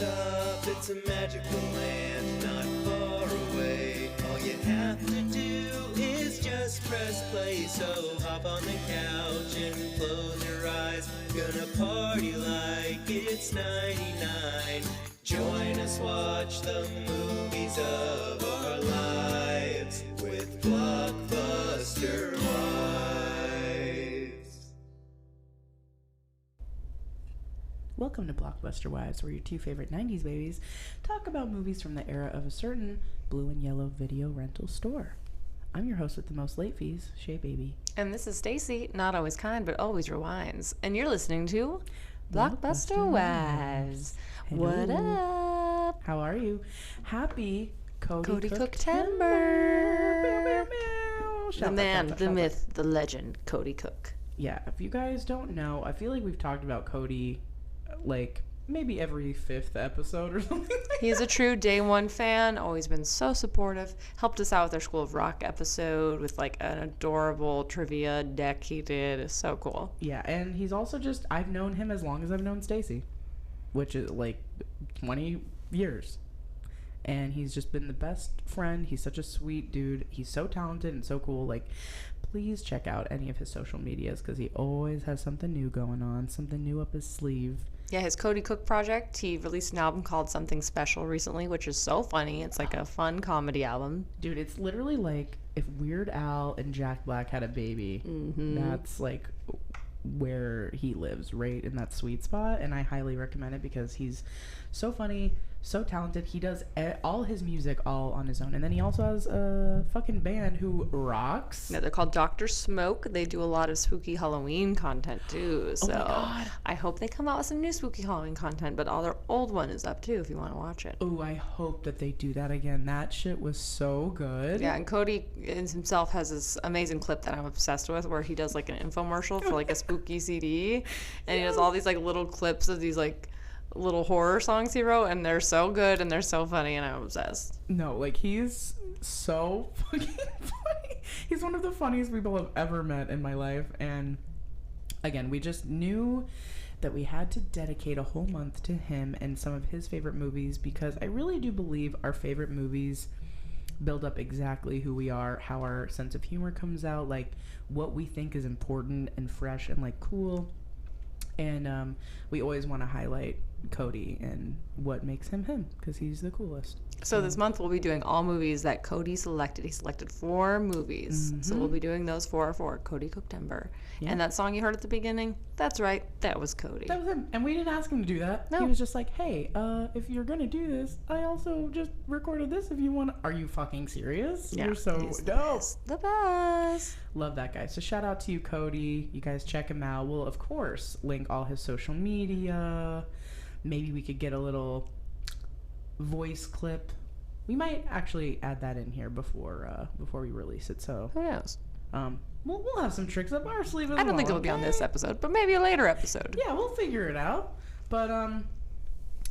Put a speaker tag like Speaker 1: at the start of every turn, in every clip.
Speaker 1: stop, it's a magical land not far away. All you have to do is just press play. So hop on the couch and close your eyes. Gonna party like it's 99. Join us, watch the movies of our lives with Blockbuster Wives.
Speaker 2: Welcome to Blockbuster Wives, where your two favorite 90s babies talk about movies from the era of a certain blue and yellow video rental store. I'm your host with the most late fees, Shea Baby.
Speaker 3: And this is Stacy, not always kind, but always rewinds. And you're listening to Blockbuster Wives. What up?
Speaker 2: How are you? Happy
Speaker 3: CODY
Speaker 2: Cooktember.
Speaker 3: The man, the myth, the legend, Cody Cook.
Speaker 2: Yeah, if you guys don't know, I feel like we've talked about Cody like maybe every fifth episode or something.
Speaker 3: He's a true day one fan, always been so supportive. Helped us out with our School of Rock episode with like an adorable trivia deck he did. It's so cool.
Speaker 2: Yeah, and he's also just, I've known him as long as I've known Stacy, which is like 20 years. And he's just been the best friend. He's such a sweet dude. He's so talented and so cool. Like, please check out any of his social medias because he always has something new going on, something new up his sleeve.
Speaker 3: Yeah, his Cody Cook project, he released an album called Something Special recently, which is so funny. It's like a fun comedy album.
Speaker 2: Dude, it's literally like if Weird Al and Jack Black had a baby. That's like where he lives, right in that sweet spot. And I highly recommend it because he's so funny, so talented. He does all his music all on his own, and then he also has a fucking band who rocks.
Speaker 3: Yeah, they're called Dr. Smoke. They do a lot of spooky Halloween content too, so
Speaker 2: my God.
Speaker 3: I hope they come out with some new spooky Halloween content, but all their old one is up too if you want to watch it.
Speaker 2: Oh, I hope that they do that again. That shit was so good.
Speaker 3: Yeah, and Cody himself has this amazing clip that I'm obsessed with where he does like an infomercial for like a spooky CD, and he does all these like little clips of these like little horror songs he wrote, and they're so good and they're so funny, and I'm obsessed.
Speaker 2: No, like he's so fucking funny. He's one of the funniest people I've ever met in my life. And again, we just knew that we had to dedicate a whole month to him and some of his favorite movies, because I really do believe our favorite movies build up exactly who we are, how our sense of humor comes out, like what we think is important and fresh and like cool. And we always want to highlight Cody and what makes him him, because he's the coolest.
Speaker 3: So this month we'll be doing all movies that Cody selected. He selected 4 movies. So we'll be doing those 4 for CODY COOKETEMBER.
Speaker 2: Yeah.
Speaker 3: And that song you heard at the beginning, that's right, that was Cody.
Speaker 2: That was him. And we didn't ask him to do that.
Speaker 3: No.
Speaker 2: He was just like, hey, if you're going to do this, I also just recorded this if you want. Are you fucking serious?
Speaker 3: Yeah,
Speaker 2: You're so
Speaker 3: he's
Speaker 2: dope.
Speaker 3: The best.
Speaker 2: Love that guy. So shout out to you, Cody. You guys check him out. We'll, of course, link all his social media. Maybe we could get a little voice clip. We might actually add that in here before we release it. So
Speaker 3: Who knows?
Speaker 2: we'll have some tricks up our sleeve as well.
Speaker 3: I don't think it'll be on this episode, but maybe a later episode.
Speaker 2: Yeah, we'll figure it out. But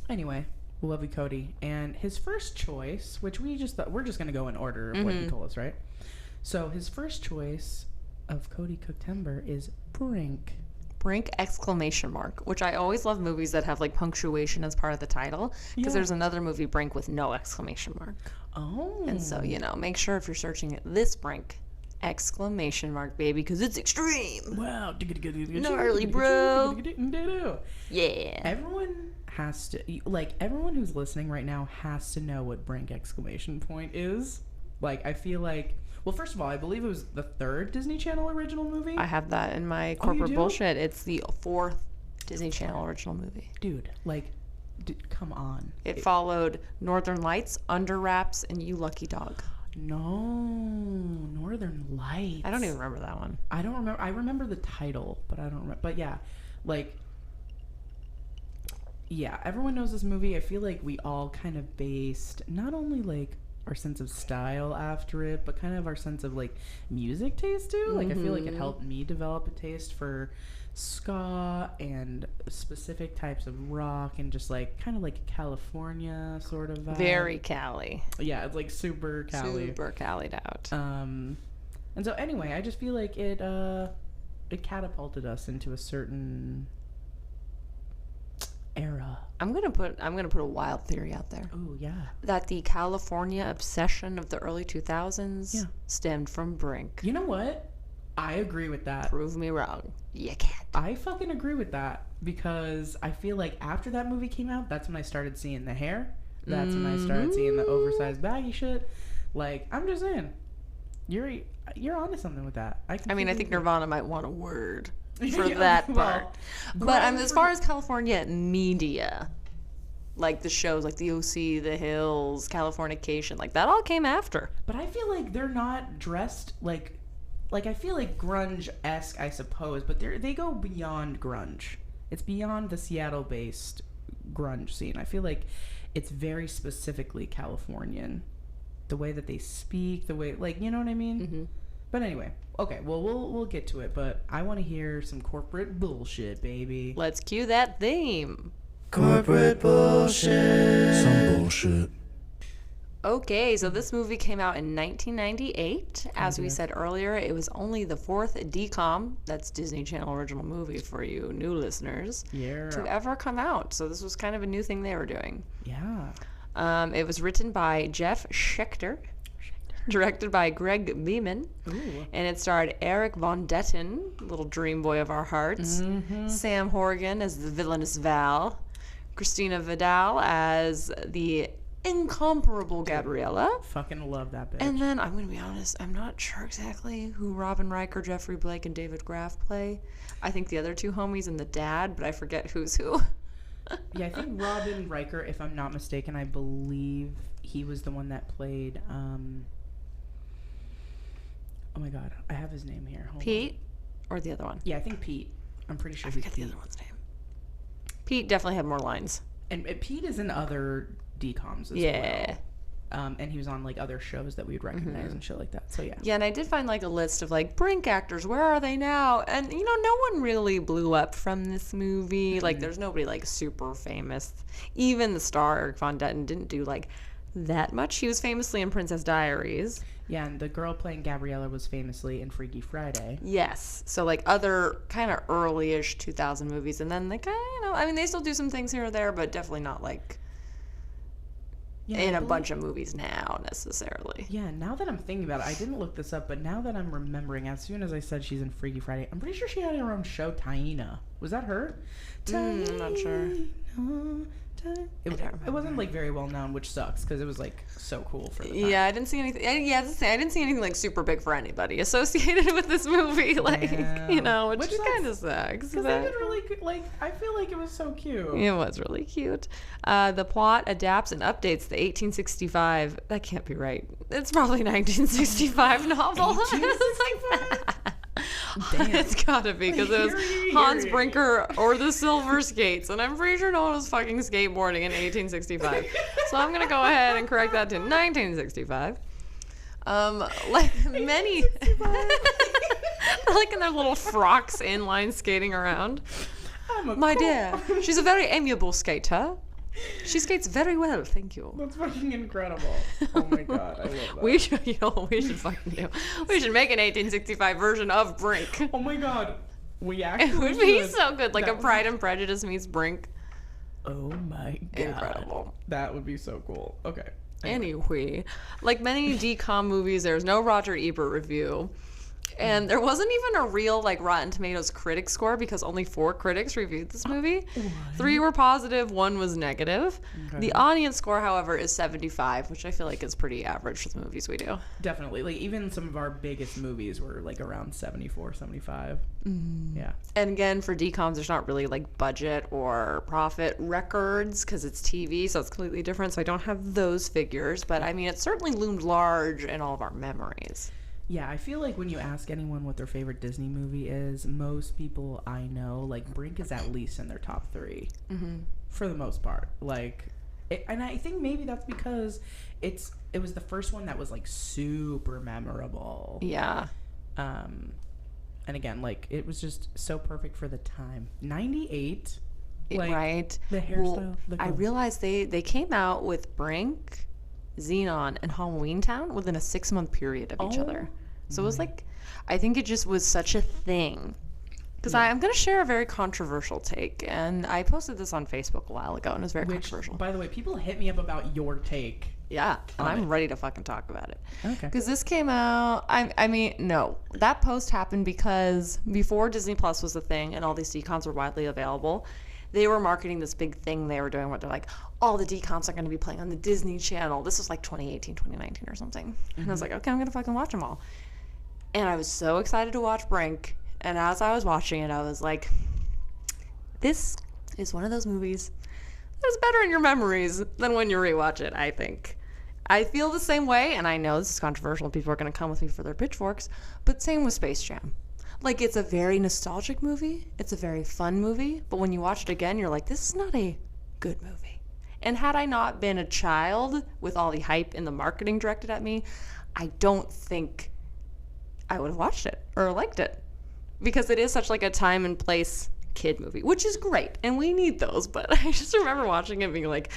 Speaker 2: anyway, we love you, Cody. And his first choice, which we're just gonna go in order of what he told us, right? So his first choice of CODY COOKETEMBER is Brink.
Speaker 3: Brink ! Which I always love movies that have like punctuation as part of the title, because there's another movie, Brink, with no exclamation mark.
Speaker 2: Oh.
Speaker 3: And so, make sure if you're searching it, this Brink! Baby, because it's extreme.
Speaker 2: Wow.
Speaker 3: Gnarly, bro. Yeah.
Speaker 2: Everyone has to, like, everyone who's listening right now has to know what Brink! Is. Like, I feel like, well, first of all, I believe it was the 3rd Disney Channel original movie.
Speaker 3: I have that in my corporate bullshit. It's the 4th Disney Channel original movie.
Speaker 2: Dude, like, come on.
Speaker 3: It followed Northern Lights, Under Wraps, and You Lucky Dog.
Speaker 2: No, Northern Lights.
Speaker 3: I don't even remember that one.
Speaker 2: I don't remember. I remember the title, but I don't remember. But yeah, like, yeah, everyone knows this movie. I feel like we all kind of based not only like our sense of style after it, but kind of our sense of like music taste too. Like I feel like it helped me develop a taste for ska and specific types of rock and just like kind of like California sort of vibe.
Speaker 3: Very Cali.
Speaker 2: Yeah, it's like super Cali.
Speaker 3: Super Cali'd out.
Speaker 2: And so anyway, I just feel like it catapulted us into a certain era.
Speaker 3: I'm gonna put a wild theory out there.
Speaker 2: Oh yeah.
Speaker 3: That the California obsession of the early 2000s
Speaker 2: Yeah.
Speaker 3: stemmed from Brink.
Speaker 2: You know what? I agree with that.
Speaker 3: Prove me wrong. You can't.
Speaker 2: I fucking agree with that because I feel like after that movie came out, that's when I started seeing the hair. That's when I started seeing the oversized baggy shit. Like, I'm just saying, you're onto something with that. I
Speaker 3: think Nirvana might want a word for
Speaker 2: Yeah,
Speaker 3: that
Speaker 2: well,
Speaker 3: part. But as far as California media, like the shows like The OC, The Hills, Californication, like that all came after.
Speaker 2: But I feel like they're not dressed like I feel like grunge-esque, I suppose, but they go beyond grunge. It's beyond the Seattle-based grunge scene. I feel like it's very specifically Californian. The way that they speak, the way, like, you know what I mean? Mm-hmm. But anyway, okay, well, we'll get to it, but I want to hear some corporate bullshit, baby.
Speaker 3: Let's cue that theme.
Speaker 1: Corporate bullshit.
Speaker 4: Some bullshit.
Speaker 3: Okay, so this movie came out in 1998. As we said earlier, it was only the fourth DCOM, that's Disney Channel original movie for you new listeners, to ever come out. So this was kind of a new thing they were doing.
Speaker 2: Yeah.
Speaker 3: It was written by Jeff Schechter, directed by Greg Beeman, and it starred Eric Von Detten, little dream boy of our hearts, Sam Horgan as the villainous Val, Christina Vidal as the incomparable Gabriella.
Speaker 2: Fucking love that bitch.
Speaker 3: And then, I'm going to be honest, I'm not sure exactly who Robin Riker, Jeffrey Blake, and David Graff play. I think the other two homies and the dad, but I forget who's who.
Speaker 2: Yeah, I think Robin Riker, if I'm not mistaken, I believe he was the one that played, oh my god, I have his name here. Hold
Speaker 3: Pete?
Speaker 2: on.
Speaker 3: Or the other one?
Speaker 2: Yeah, I think Pete. I'm pretty sure
Speaker 3: I
Speaker 2: he's
Speaker 3: forget the
Speaker 2: Pete.
Speaker 3: other one's name. Pete definitely had more lines.
Speaker 2: And Pete is in other DCOMs as well. And he was on like other shows that we'd recognize and shit like that. So yeah.
Speaker 3: Yeah, and I did find like a list of like Brink actors. Where are they now? And you know, no one really blew up from this movie. Like, there's nobody like super famous. Even the star Eric Von Detten didn't do like that much. He was famously in Princess Diaries.
Speaker 2: Yeah, and the girl playing Gabriella was famously in Freaky Friday.
Speaker 3: Yes. So like other kind of early-ish 2000 movies, and then they kind of, you know, I mean, they still do some things here or there, but definitely not like in a bunch of movies now necessarily.
Speaker 2: Yeah, now that I'm thinking about it, I didn't look this up, but now that I'm remembering, as soon as I said she's in Freaky Friday, I'm pretty sure she had her own show, Taina. Was that her?
Speaker 3: I'm not sure.
Speaker 2: It wasn't like very well known, which sucks because it was like so cool for the time.
Speaker 3: Yeah, I didn't see anything. I didn't see anything like super big for anybody associated with this movie. Like, you know, which kind of sucks.
Speaker 2: Because they did really good. Like, I feel like it was so cute.
Speaker 3: It was really cute. The plot adapts and updates the 1865. That can't be right. It's probably 1965 novel.
Speaker 2: 1865? Damn.
Speaker 3: It's gotta be because it was Hans Brinker or the Silver Skates, and I'm pretty sure no one was fucking skateboarding in 1865. So I'm gonna go ahead and correct that to 1965. Like many, like in their little frocks, inline skating around. My dear, she's a very amiable skater. She skates very well, thank you.
Speaker 2: That's fucking incredible. Oh my god, I love that.
Speaker 3: We should fucking do. We should make an 1865 version of Brink.
Speaker 2: Oh my god, we actually
Speaker 3: It would be
Speaker 2: should.
Speaker 3: so good, like
Speaker 2: That
Speaker 3: a Pride and Prejudice meets Brink.
Speaker 2: Oh my god,
Speaker 3: Incredible.
Speaker 2: That would be so cool. Okay.
Speaker 3: Anyway, like many DCOM movies, there's no Roger Ebert review. And there wasn't even a real like Rotten Tomatoes critic score because only 4 critics reviewed this movie. 3 were positive, 1 was negative.
Speaker 2: Okay.
Speaker 3: The audience score, however, is 75, which I feel like is pretty average for the movies we do.
Speaker 2: Definitely. Like, even some of our biggest movies were like around 74, 75. Yeah.
Speaker 3: And again, for DCOMs, there's not really like budget or profit records because it's TV, so it's completely different. So I don't have those figures, but I mean, it certainly loomed large in all of our memories.
Speaker 2: Yeah, I feel like when you ask anyone what their favorite Disney movie is, most people I know, like, Brink is at least in their top 3. For the most part. Like, and I think maybe that's because it was the first one that was, like, super memorable.
Speaker 3: Yeah.
Speaker 2: And again, like, it was just so perfect for the time. 98. Like,
Speaker 3: right.
Speaker 2: The hairstyle.
Speaker 3: I realized they came out with Brink, Xenon, and Halloween Town within a 6-month period of each other. So it was like, I think it just was such a thing Because I'm going to share a very controversial take, and I posted this on Facebook a while ago, and it was very
Speaker 2: Which,
Speaker 3: controversial.
Speaker 2: by the way, people hit me up about your take.
Speaker 3: Yeah, and I'm ready to fucking talk about it.
Speaker 2: Okay.
Speaker 3: Because this came out, I mean, no. That post happened because before Disney Plus was a thing and all these DCOMs were widely available, they were marketing this big thing they were doing where they're like, all the DCOMs are going to be playing on the Disney Channel. This was like 2018, 2019 or something. And I was like, okay, I'm going to fucking watch them all. And I was so excited to watch Brink. And as I was watching it, I was like, this is one of those movies that's better in your memories than when you rewatch it, I think. I feel the same way, and I know this is controversial. People are going to come with me for their pitchforks, but same with Space Jam. Like, it's a very nostalgic movie. It's a very fun movie. But when you watch it again, you're like, this is not a good movie. And had I not been a child with all the hype and the marketing directed at me, I don't think I would have watched it or liked it. Because it is such like a time and place kid movie, which is great. And we need those. But I just remember watching it being like,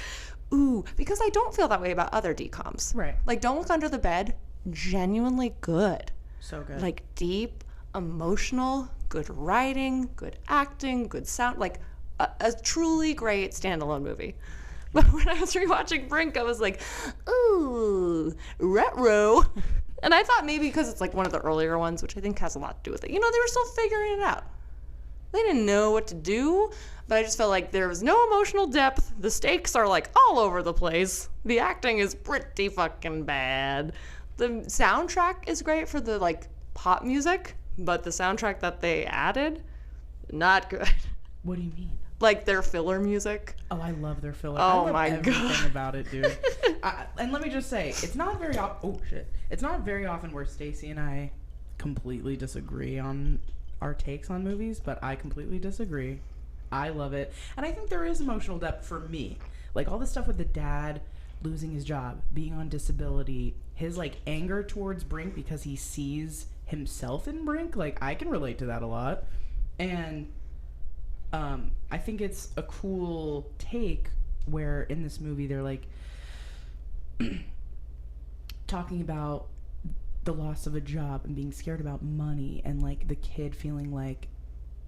Speaker 3: ooh, because I don't feel that way about other DCOMs.
Speaker 2: Right.
Speaker 3: Like, Don't Look Under the Bed, genuinely good.
Speaker 2: So good.
Speaker 3: Like, deep, emotional, good writing, good acting, good sound. Like, a truly great standalone movie. But when I was rewatching Brink, I was like, ooh, retro. And I thought maybe because it's like one of the earlier ones, which I think has a lot to do with it. You know, they were still figuring it out. They didn't know what to do, but I just felt like there was no emotional depth. The stakes are like all over the place. The acting is pretty fucking bad. The soundtrack is great for the like pop music, but the soundtrack that they added, not good.
Speaker 2: What do you mean?
Speaker 3: Like their filler music.
Speaker 2: Oh, I love their filler.
Speaker 3: Oh
Speaker 2: I love
Speaker 3: my
Speaker 2: everything
Speaker 3: God.
Speaker 2: about it, dude. And let me just say, it's not very It's not very often where Stacy and I completely disagree on our takes on movies, but I completely disagree. I love it. And I think there is emotional depth for me. Like all the stuff with the dad losing his job, being on disability, his like anger towards Brink because he sees himself in Brink. Like I can relate to that a lot. And I think it's a cool take where in this movie they're like talking about the loss of a job and being scared about money and like the kid feeling like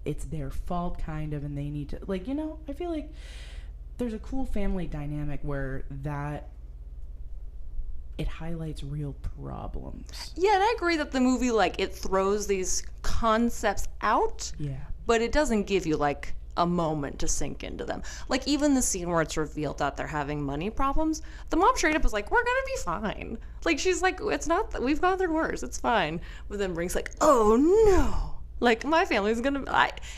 Speaker 2: it's their fault kind of and they need to like, you know, I feel like there's a cool family dynamic where that it highlights real problems.
Speaker 3: Yeah, and I agree that the movie like it throws these concepts out.
Speaker 2: Yeah.
Speaker 3: But it doesn't give you like a moment to sink into them. Like even the scene where it's revealed that they're having money problems, the mom straight up is like, we're gonna be fine. Like she's like, it's not, we've gone through worse, it's fine. But then Brink's like, oh no. Like my family's gonna,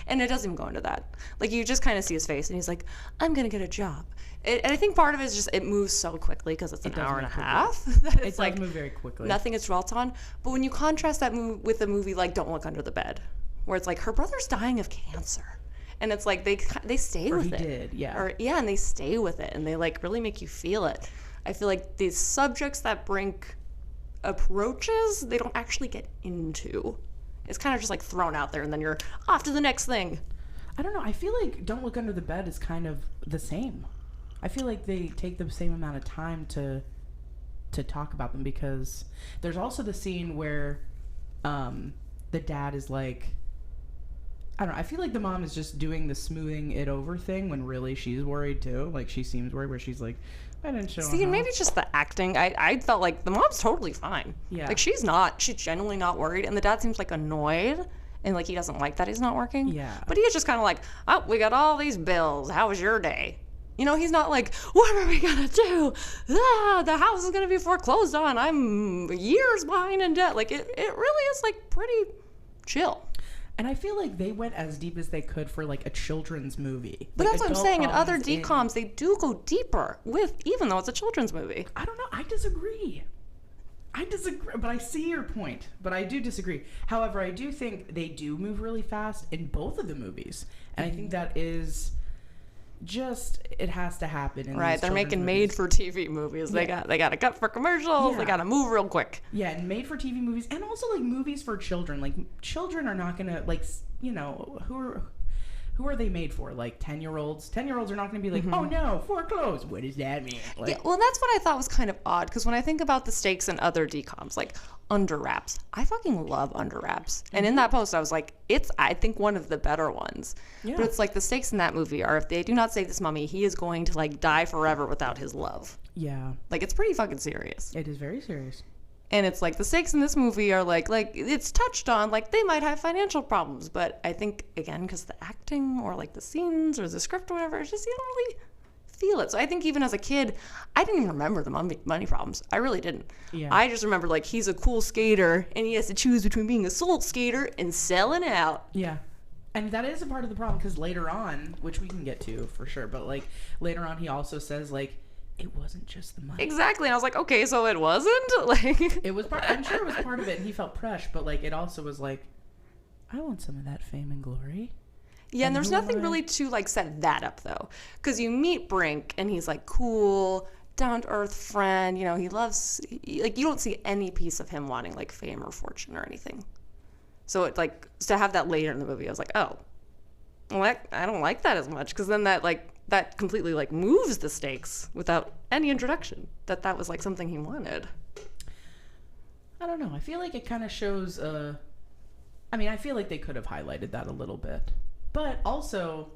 Speaker 3: and it doesn't even go into that. Like you just kind of see his face and he's like, I'm gonna get a job. And I think part of it is just, it moves so quickly because it's an hour and a half. That it's like,
Speaker 2: move very quickly.
Speaker 3: Nothing is dwelt on. But when you contrast that with a movie like Don't Look Under the Bed, where it's like her brother's dying of cancer. And it's like they stay with it.
Speaker 2: Did, yeah.
Speaker 3: Or yeah, and they stay with it and they like really make you feel it. I feel like these subjects that Brink approaches, they don't actually get into. It's kind of just like thrown out there and then you're off to the next thing.
Speaker 2: I don't know. I feel like Don't Look Under the Bed is kind of the same. I feel like they take the same amount of time to talk about them because there's also the scene where the dad is like, I don't know. I feel like the mom is just doing the smoothing it over thing when really she's worried too. Like she seems worried where she's like, I didn't show
Speaker 3: See, and maybe it's just the acting. I felt like the mom's totally fine.
Speaker 2: Yeah.
Speaker 3: Like she's genuinely not worried. And the dad seems like annoyed and like he doesn't like that he's not working.
Speaker 2: Yeah.
Speaker 3: But he is just kind of like, oh, we got all these bills. How was your day? You know, he's not like, what are we gonna do? The house is gonna be foreclosed on. I'm years behind in debt. Like it really is like pretty chill.
Speaker 2: And I feel like they went as deep as they could for like a children's movie.
Speaker 3: But
Speaker 2: like,
Speaker 3: that's what I'm
Speaker 2: adult
Speaker 3: saying. In other
Speaker 2: problems
Speaker 3: DCOMs, they do go deeper even though it's a children's movie.
Speaker 2: I don't know. I disagree, but I see your point. But I do disagree. However, I do think they do move really fast in both of the movies. And I think that is just, it has to happen.
Speaker 3: Right, they're making made-for-TV movies.
Speaker 2: Yeah.
Speaker 3: They got to cut for commercials.
Speaker 2: Yeah.
Speaker 3: They got to move real quick.
Speaker 2: Yeah, and made-for-TV movies, and also like movies for children. Like children are not gonna like, you know, who are they made for? Like 10-year-olds? 10-year-olds are not going to be like, oh no, foreclosed. What does that mean? Like,
Speaker 3: Yeah, well, that's what I thought was kind of odd, because when I think about the stakes in other DComs, like Under Wraps, I fucking love Under Wraps. And in that post, I was like, it's, I think, one of the better ones.
Speaker 2: Yeah.
Speaker 3: But it's like the stakes in that movie are, if they do not save this mummy, he is going to like die forever without his love.
Speaker 2: yeah,
Speaker 3: Like, it's pretty fucking serious.
Speaker 2: it is very serious.
Speaker 3: And it's like the stakes in this movie are like it's touched on, like they might have financial problems, but I think again because the acting or like the scenes or the script or whatever, it's just you don't really feel it. So I think even as a kid, I didn't even remember the money problems. I really didn't.
Speaker 2: Yeah.
Speaker 3: I just remember like he's a cool skater and he has to choose between being a soul skater and selling out.
Speaker 2: Yeah. And that is a part of the problem because later on, which we can get to for sure, but like later on he also says like, it wasn't just the money.
Speaker 3: Exactly. And I was like, okay, so it wasn't? Like
Speaker 2: It was I'm sure it was part of it and he felt pressed, but like it also was like, I want some of that fame and glory.
Speaker 3: Yeah, and there's
Speaker 2: who am
Speaker 3: nothing
Speaker 2: I?
Speaker 3: really to like set that up though, because you meet Brink and he's like cool, down to earth friend. You know, he loves like you don't see any piece of him wanting like fame or fortune or anything. So it like to have that later in the movie, I was like, oh, well, I don't like that as much, because then that completely like moves the stakes without any introduction that was like something he wanted.
Speaker 2: I don't know. I feel like it kind of shows I mean, I feel like they could have highlighted that a little bit. But also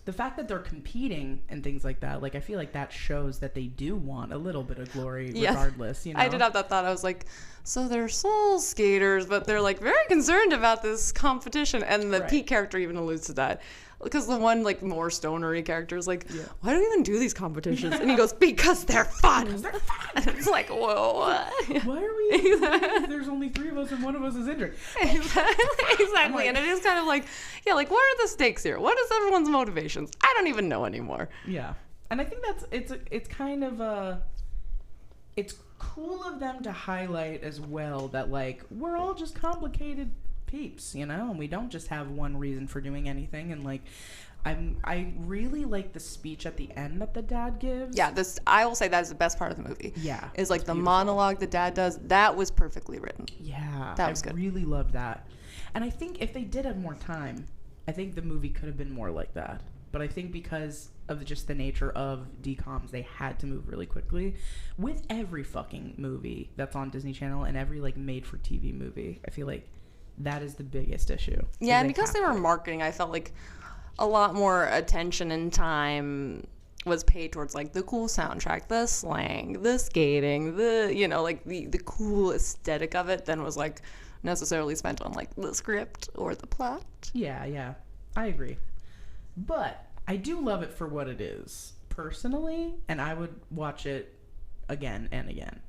Speaker 2: the fact that they're competing and things like that, like I feel like that shows that they do want a little bit of glory regardless, you know.
Speaker 3: I did have that thought. I was like, so they're soul skaters, but they're like very concerned about this competition, and the
Speaker 2: Right.
Speaker 3: Pete character even alludes to that. Because the one like more stonery character is like, why do we even do these competitions? And he goes, because they're fun. And it's like, whoa, what?
Speaker 2: Why are we there's only 3 of us and one of us is injured?
Speaker 3: Exactly. And it is kind of like, yeah, like what are the stakes here? What is everyone's motivations? I don't even know anymore.
Speaker 2: Yeah. And I think it's kind of it's cool of them to highlight as well that like we're all just complicated peeps, you know, and we don't just have one reason for doing anything. And like I really like the speech at the end that the dad gives.
Speaker 3: Yeah, I will say that is the best part of the movie.
Speaker 2: Yeah,
Speaker 3: is like
Speaker 2: it's
Speaker 3: the
Speaker 2: beautiful.
Speaker 3: monologue the dad does. That was perfectly written.
Speaker 2: Yeah,
Speaker 3: That was
Speaker 2: I
Speaker 3: good.
Speaker 2: really loved that. And I think if they did have more time, I think the movie could have been more like that. But I think because of just the nature of DComs, they had to move really quickly. With every fucking movie that's on Disney Channel and every like made-for-TV movie, I feel like that is the biggest issue.
Speaker 3: Yeah, and because they were marketing, I felt like a lot more attention and time was paid towards like the cool soundtrack, the slang, the skating, the, you know, like the cool aesthetic of it than was like necessarily spent on like the script or the plot.
Speaker 2: Yeah, I agree. But I do love it for what it is personally, and I would watch it again and again.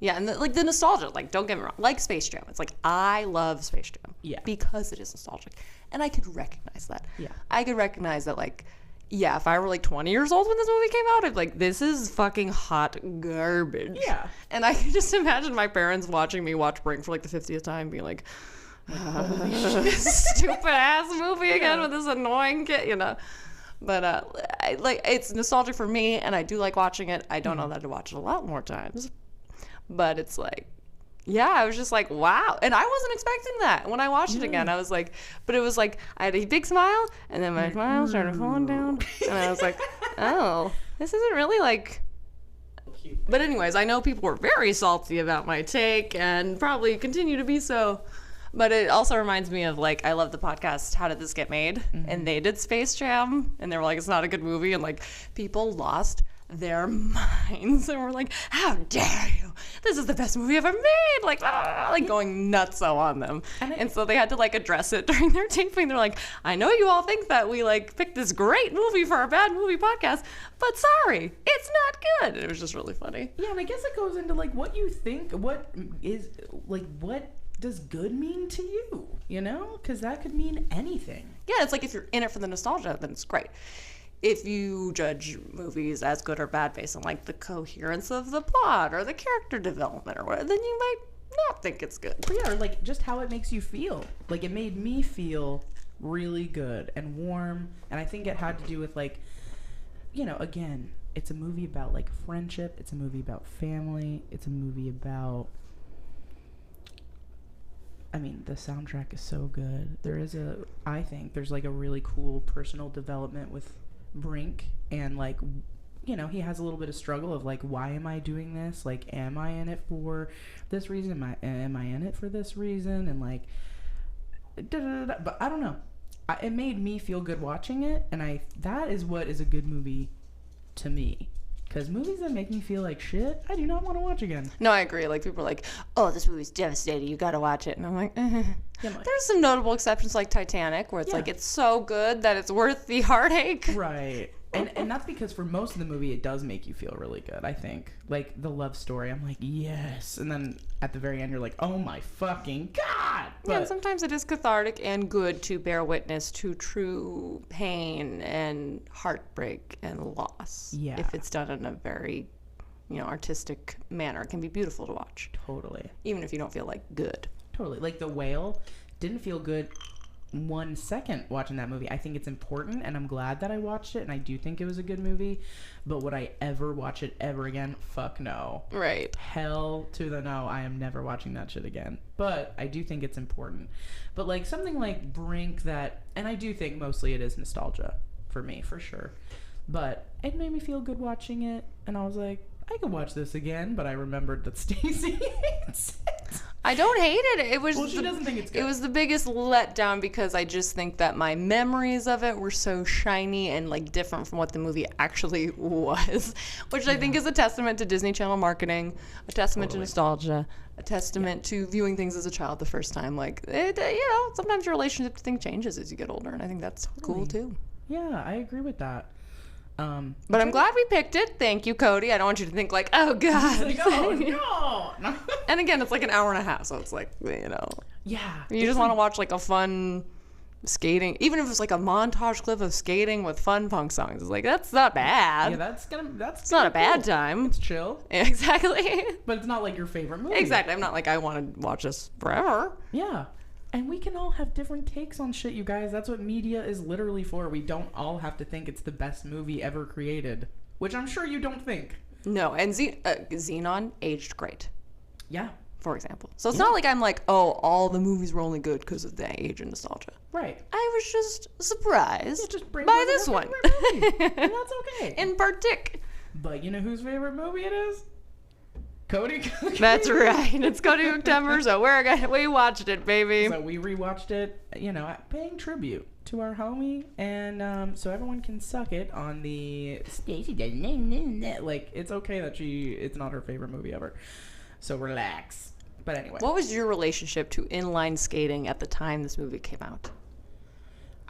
Speaker 3: Yeah, and the nostalgia, like, don't get me wrong, like Space Jam. It's like, I love Space Jam.
Speaker 2: Yeah.
Speaker 3: Because it is nostalgic. And I could recognize that.
Speaker 2: Yeah.
Speaker 3: I could recognize that, like, yeah, if I were, like, 20 years old when this movie came out, I'd be like, this is fucking hot garbage.
Speaker 2: Yeah.
Speaker 3: And I can just imagine my parents watching me watch Brink for, like, the 50th time, being like, this stupid-ass movie again with this annoying kid, you know. But, it's nostalgic for me, and I do like watching it. I don't know that I'd watch it a lot more times. But it's like, yeah, I was just like, wow. And I wasn't expecting that. When I watched it again, I was like, but it was like, I had a big smile, and then my smile started falling down. And I was like, oh, this isn't really like... But anyways, I know people were very salty about my take, and probably continue to be so. But it also reminds me of, like, I love the podcast, How Did This Get Made? And they did Space Jam, and they were like, it's not a good movie. And, like, people lost their minds and were like, how dare you, this is the best movie ever made, like going nutso on them. And so they had to like address it during their taping. They're like, I know you all think that we like picked this great movie for our bad movie podcast, but sorry, it's not good. And it was just really funny.
Speaker 2: Yeah, and I guess it goes into like what you think, what does good mean to you, you know, because that could mean anything.
Speaker 3: Yeah, it's like if you're in it for the nostalgia, then it's great. If you judge movies as good or bad based on like the coherence of the plot or the character development or whatever, then you might not think it's good.
Speaker 2: But yeah, or like just how it makes you feel. Like it made me feel really good and warm, and I think it had to do with like, you know, again, it's a movie about like friendship, it's a movie about family, it's a movie about I mean, the soundtrack is so good. I think there's like a really cool personal development with Brink, and like, you know, he has a little bit of struggle of like, why am I doing this? Like, am I in it for this reason? Am I in it for this reason? And like, but I don't know. It made me feel good watching it, and that is what is a good movie to me. Because movies that make me feel like shit, I do not want to watch again.
Speaker 3: No, I agree. Like, people are like, oh, this movie's devastating. You got to watch it. And I'm like,
Speaker 2: Yeah,
Speaker 3: There's some notable exceptions like Titanic, where it's like, it's so good that it's worth the heartache.
Speaker 2: Right. And that's because for most of the movie, it does make you feel really good, I think. Like, the love story, I'm like, yes. And then at the very end, you're like, oh my fucking God. But,
Speaker 3: Yeah, and sometimes it is cathartic and good to bear witness to true pain and heartbreak and loss.
Speaker 2: Yeah.
Speaker 3: If it's done in a very, artistic manner. It can be beautiful to watch.
Speaker 2: Totally.
Speaker 3: Even if you don't feel like good.
Speaker 2: Totally. Like, The Whale didn't feel good 1 second watching that movie. I think it's important, and I'm glad that I watched it, and I do think it was a good movie, but would I ever watch it ever again? Fuck no.
Speaker 3: Right.
Speaker 2: Hell to the no. I am never watching that shit again. But I do think it's important. But like something like Brink, and I do think mostly it is nostalgia for me, for sure, but it made me feel good watching it, and I was like, I could watch this again, but I remembered that Stacy hates it.
Speaker 3: I don't hate it. It was
Speaker 2: Well, she doesn't think it's good.
Speaker 3: It was the biggest letdown because I just think that my memories of it were so shiny and like different from what the movie actually was, which I think is a testament to Disney Channel marketing, a testament to nostalgia, a testament to viewing things as a child the first time. Like, sometimes your relationship to things changes as you get older, and I think that's cool too.
Speaker 2: Yeah, I agree with that.
Speaker 3: But I'm glad we picked it. Thank you, Cody. I don't want you to think like, oh God.
Speaker 2: Like, oh no.
Speaker 3: And again, it's like an hour and a half, so it's like,
Speaker 2: Yeah.
Speaker 3: you just want to watch like a fun skating, even if it's like a montage clip of skating with fun punk songs. It's like, that's not bad.
Speaker 2: Yeah,
Speaker 3: It's not a bad time.
Speaker 2: It's chill.
Speaker 3: Exactly.
Speaker 2: But it's not like your favorite movie.
Speaker 3: Exactly. I'm not like, I want to watch this forever.
Speaker 2: Yeah. And we can all have different takes on shit, you guys. That's what media is literally for. We don't all have to think it's the best movie ever created, which I'm sure you don't think.
Speaker 3: No, and Xenon aged great.
Speaker 2: Yeah.
Speaker 3: For example. So it's not like I'm like, oh, all the movies were only good because of the age and nostalgia.
Speaker 2: Right.
Speaker 3: I was just surprised by
Speaker 2: by
Speaker 3: this one.
Speaker 2: And that's okay.
Speaker 3: In partic.
Speaker 2: But you know whose favorite movie it is? Cody Cookettember.
Speaker 3: That's right. It's Cody Cookettember, so we watched it, baby.
Speaker 2: So we rewatched it, paying tribute to our homie, and so everyone can suck it on the Stacy doesn't like, it's okay that it's not her favorite movie ever. So relax. But anyway.
Speaker 3: What was your relationship to inline skating at the time this movie came out?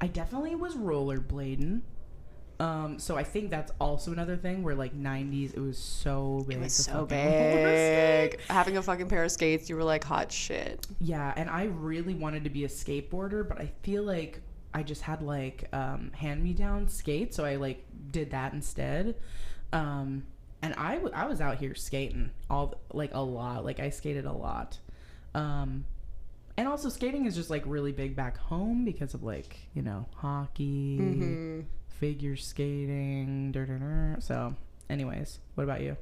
Speaker 2: I definitely was rollerblading. So I think that's also another thing where like 90s, it was so big.
Speaker 3: It was so big. Having a fucking pair of skates, you were like hot shit.
Speaker 2: Yeah, and I really wanted to be a skateboarder, but I feel like I just had like hand-me-down skates, so I like did that instead. And I was out here skating a lot. Like I skated a lot. And also skating is just like really big back home because of like, hockey. Mm-hmm. Figure skating, So, anyways, what about you?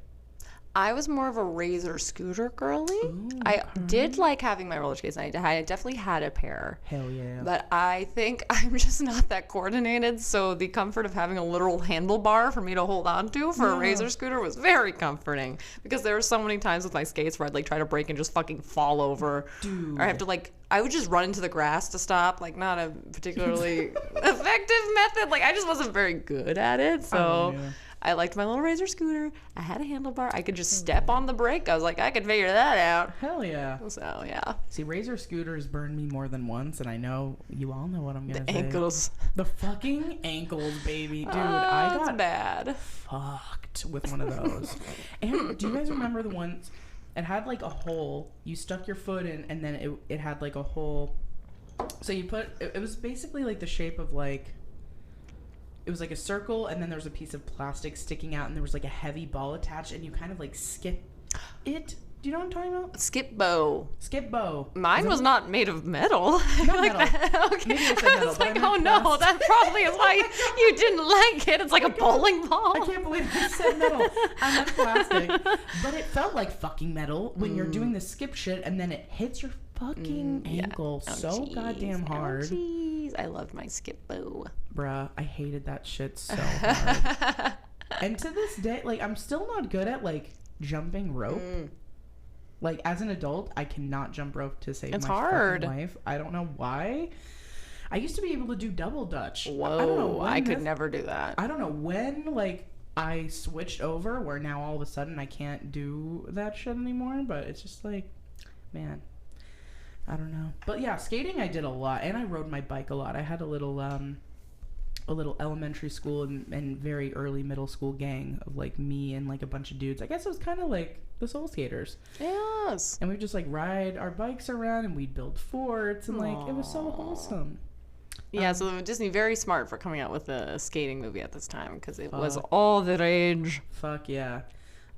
Speaker 3: I was more of a Razor scooter girly. Ooh, I did like having my roller skates, and I definitely had a pair.
Speaker 2: Hell yeah.
Speaker 3: But I think I'm just not that coordinated, so the comfort of having a literal handlebar for me to hold on to for a Razor scooter was very comforting, because there were so many times with my skates where I'd like try to break and just fucking fall over. Dude. Or I have to I would just run into the grass to stop, like not a particularly effective method. Like I just wasn't very good at it, so... I liked my little Razor scooter. I had a handlebar. I could just step on the brake. I was like, I could figure that out.
Speaker 2: Hell yeah.
Speaker 3: So, yeah.
Speaker 2: See, Razor scooters burned me more than once, and I know you all know what I'm going to say.
Speaker 3: The ankles.
Speaker 2: The fucking ankles, baby. Dude,
Speaker 3: I got
Speaker 2: bad. Fucked with one of those. And do you guys remember the ones, it had like a hole. You stuck your foot in, and then it had like a hole. So you put, it was basically like the shape of like, it was like a circle, and then there was a piece of plastic sticking out, and there was like a heavy ball attached, and you kind of like skip it. Do you know what I'm talking about?
Speaker 3: Skip bow.
Speaker 2: Skip bow.
Speaker 3: Mine was not made of metal.
Speaker 2: Not
Speaker 3: like
Speaker 2: metal.
Speaker 3: That. Okay.
Speaker 2: Maybe I said metal,
Speaker 3: I was like,
Speaker 2: but I
Speaker 3: oh
Speaker 2: meant
Speaker 3: no,
Speaker 2: plastic.
Speaker 3: that probably is why you didn't like it. It's like a bowling ball.
Speaker 2: I can't believe I said metal. I meant plastic. But it felt like fucking metal when you're doing the skip shit, and then it hits your fucking ankle so goddamn hard.
Speaker 3: Ouchies. I loved my skip-bo.
Speaker 2: Bruh, I hated that shit so hard. And to this day, like, I'm still not good at, like, jumping rope. Like, as an adult, I cannot jump rope to save my fucking life. I don't know why. I used to be able to do double dutch.
Speaker 3: Whoa,
Speaker 2: I don't know when
Speaker 3: I could never do that.
Speaker 2: I don't know when, like, I switched over where now all of a sudden I can't do that shit anymore. But it's just like, man, I don't know. But yeah, skating I did a lot, and I rode my bike a lot. I had a little elementary school and very early middle school gang of like me and like a bunch of dudes. I guess it was kind of like the Soul Skaters.
Speaker 3: Yes.
Speaker 2: And we'd just like ride our bikes around and we'd build forts and like it was so wholesome.
Speaker 3: Yeah, so Disney very smart for coming out with a skating movie at this time because it was all the rage.
Speaker 2: Fuck yeah.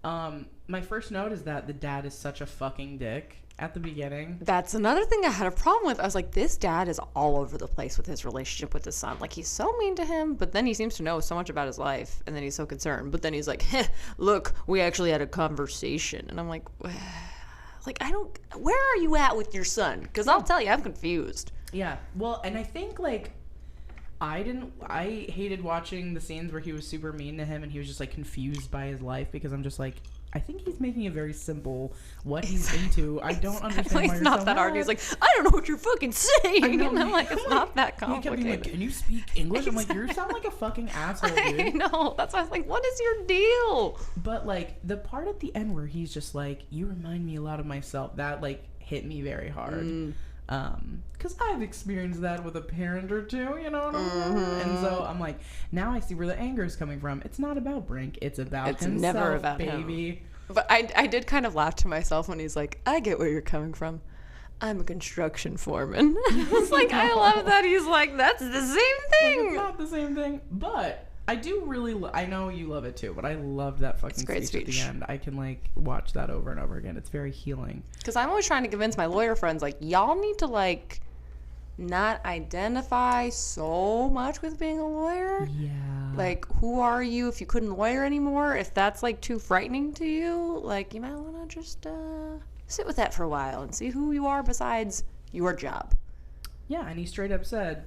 Speaker 2: My first note is that the dad is such a fucking dick at the beginning.
Speaker 3: That's another thing I had a problem with. I was like, this dad is all over the place with his relationship with his son. Like, he's so mean to him, but then he seems to know so much about his life, and then he's so concerned. But then he's like, look, we actually had a conversation. And I'm like, where are you at with your son? Because I'll tell you, I'm confused.
Speaker 2: Yeah, well, and I think, like, I hated watching the scenes where he was super mean to him and he was just, like, confused by his life because I'm just like, I think he's making it very simple what he's into. I don't understand why
Speaker 3: it's not that hard. He's like, I don't know what you're fucking saying. And I'm like, it's not that complicated.
Speaker 2: He kept being like, can you speak English? I'm like, you sound like a fucking asshole, dude.
Speaker 3: I know. That's why I was like, what is your deal?
Speaker 2: But, like, the part at the end where he's just like, you remind me a lot of myself, that, like, hit me very hard. Because I've experienced that with a parent or two, you know what I mean? And so I'm like, now I see where the anger is coming from. It's not about Brink. It's about himself,
Speaker 3: never about
Speaker 2: baby.
Speaker 3: Him. But I did kind of laugh to myself when he's like, I get where you're coming from. I'm a construction foreman. It's like, I love that he's like, that's the same thing.
Speaker 2: Like, it's not the same thing, but I do really, I know you love it too, but I love that fucking speech at the end. I can, like, watch that over and over again. It's very healing.
Speaker 3: Because I'm always trying to convince my lawyer friends, like, y'all need to, like, not identify so much with being a lawyer.
Speaker 2: Yeah.
Speaker 3: Like, who are you if you couldn't lawyer anymore? If that's, like, too frightening to you, like, you might want to just sit with that for a while and see who you are besides your job.
Speaker 2: Yeah, and he straight up said,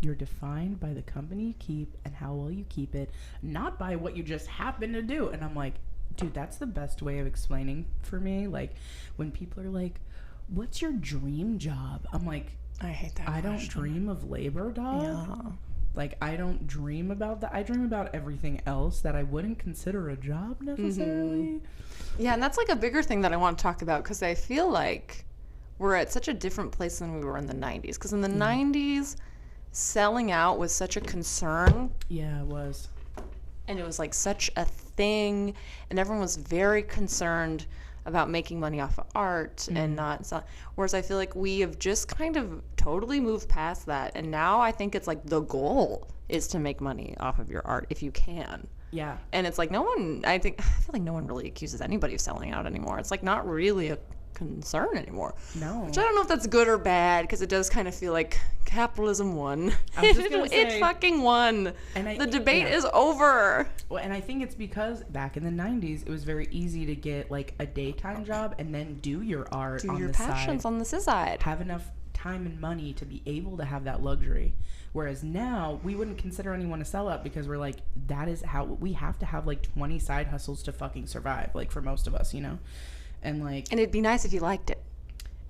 Speaker 2: you're defined by the company you keep and how well you keep it, not by what you just happen to do. And I'm like, dude, that's the best way of explaining for me. Like, when people are like, what's your dream job? I'm like,
Speaker 3: I hate that.
Speaker 2: I don't dream of labor, dog.
Speaker 3: Yeah.
Speaker 2: Like, I don't dream about that. I dream about everything else that I wouldn't consider a job necessarily.
Speaker 3: Yeah, and that's like a bigger thing that I want to talk about because I feel like we're at such a different place than we were in the 90s. Because in the 90s, selling out was such a concern.
Speaker 2: Yeah, it was.
Speaker 3: And it was like such a thing. And everyone was very concerned about making money off of art and not sell. Whereas I feel like we have just kind of totally moved past that. And now I think it's like the goal is to make money off of your art if you can.
Speaker 2: Yeah.
Speaker 3: And it's like I feel like no one really accuses anybody of selling out anymore. It's like not really a concern anymore.
Speaker 2: No.
Speaker 3: Which I don't know if that's good or bad because it does kind of feel like capitalism won.
Speaker 2: I was just gonna say,
Speaker 3: it fucking won. And the debate is over.
Speaker 2: Well, and I think it's because back in the 90s, it was very easy to get like a daytime job and then do your art
Speaker 3: do
Speaker 2: on
Speaker 3: your
Speaker 2: the
Speaker 3: passions
Speaker 2: side.
Speaker 3: On the side.
Speaker 2: Have enough time and money to be able to have that luxury. Whereas now we wouldn't consider anyone a sellout because we're like, that is how we have to have like 20 side hustles to fucking survive. Like for most of us, you know? And it'd
Speaker 3: be nice if you liked it.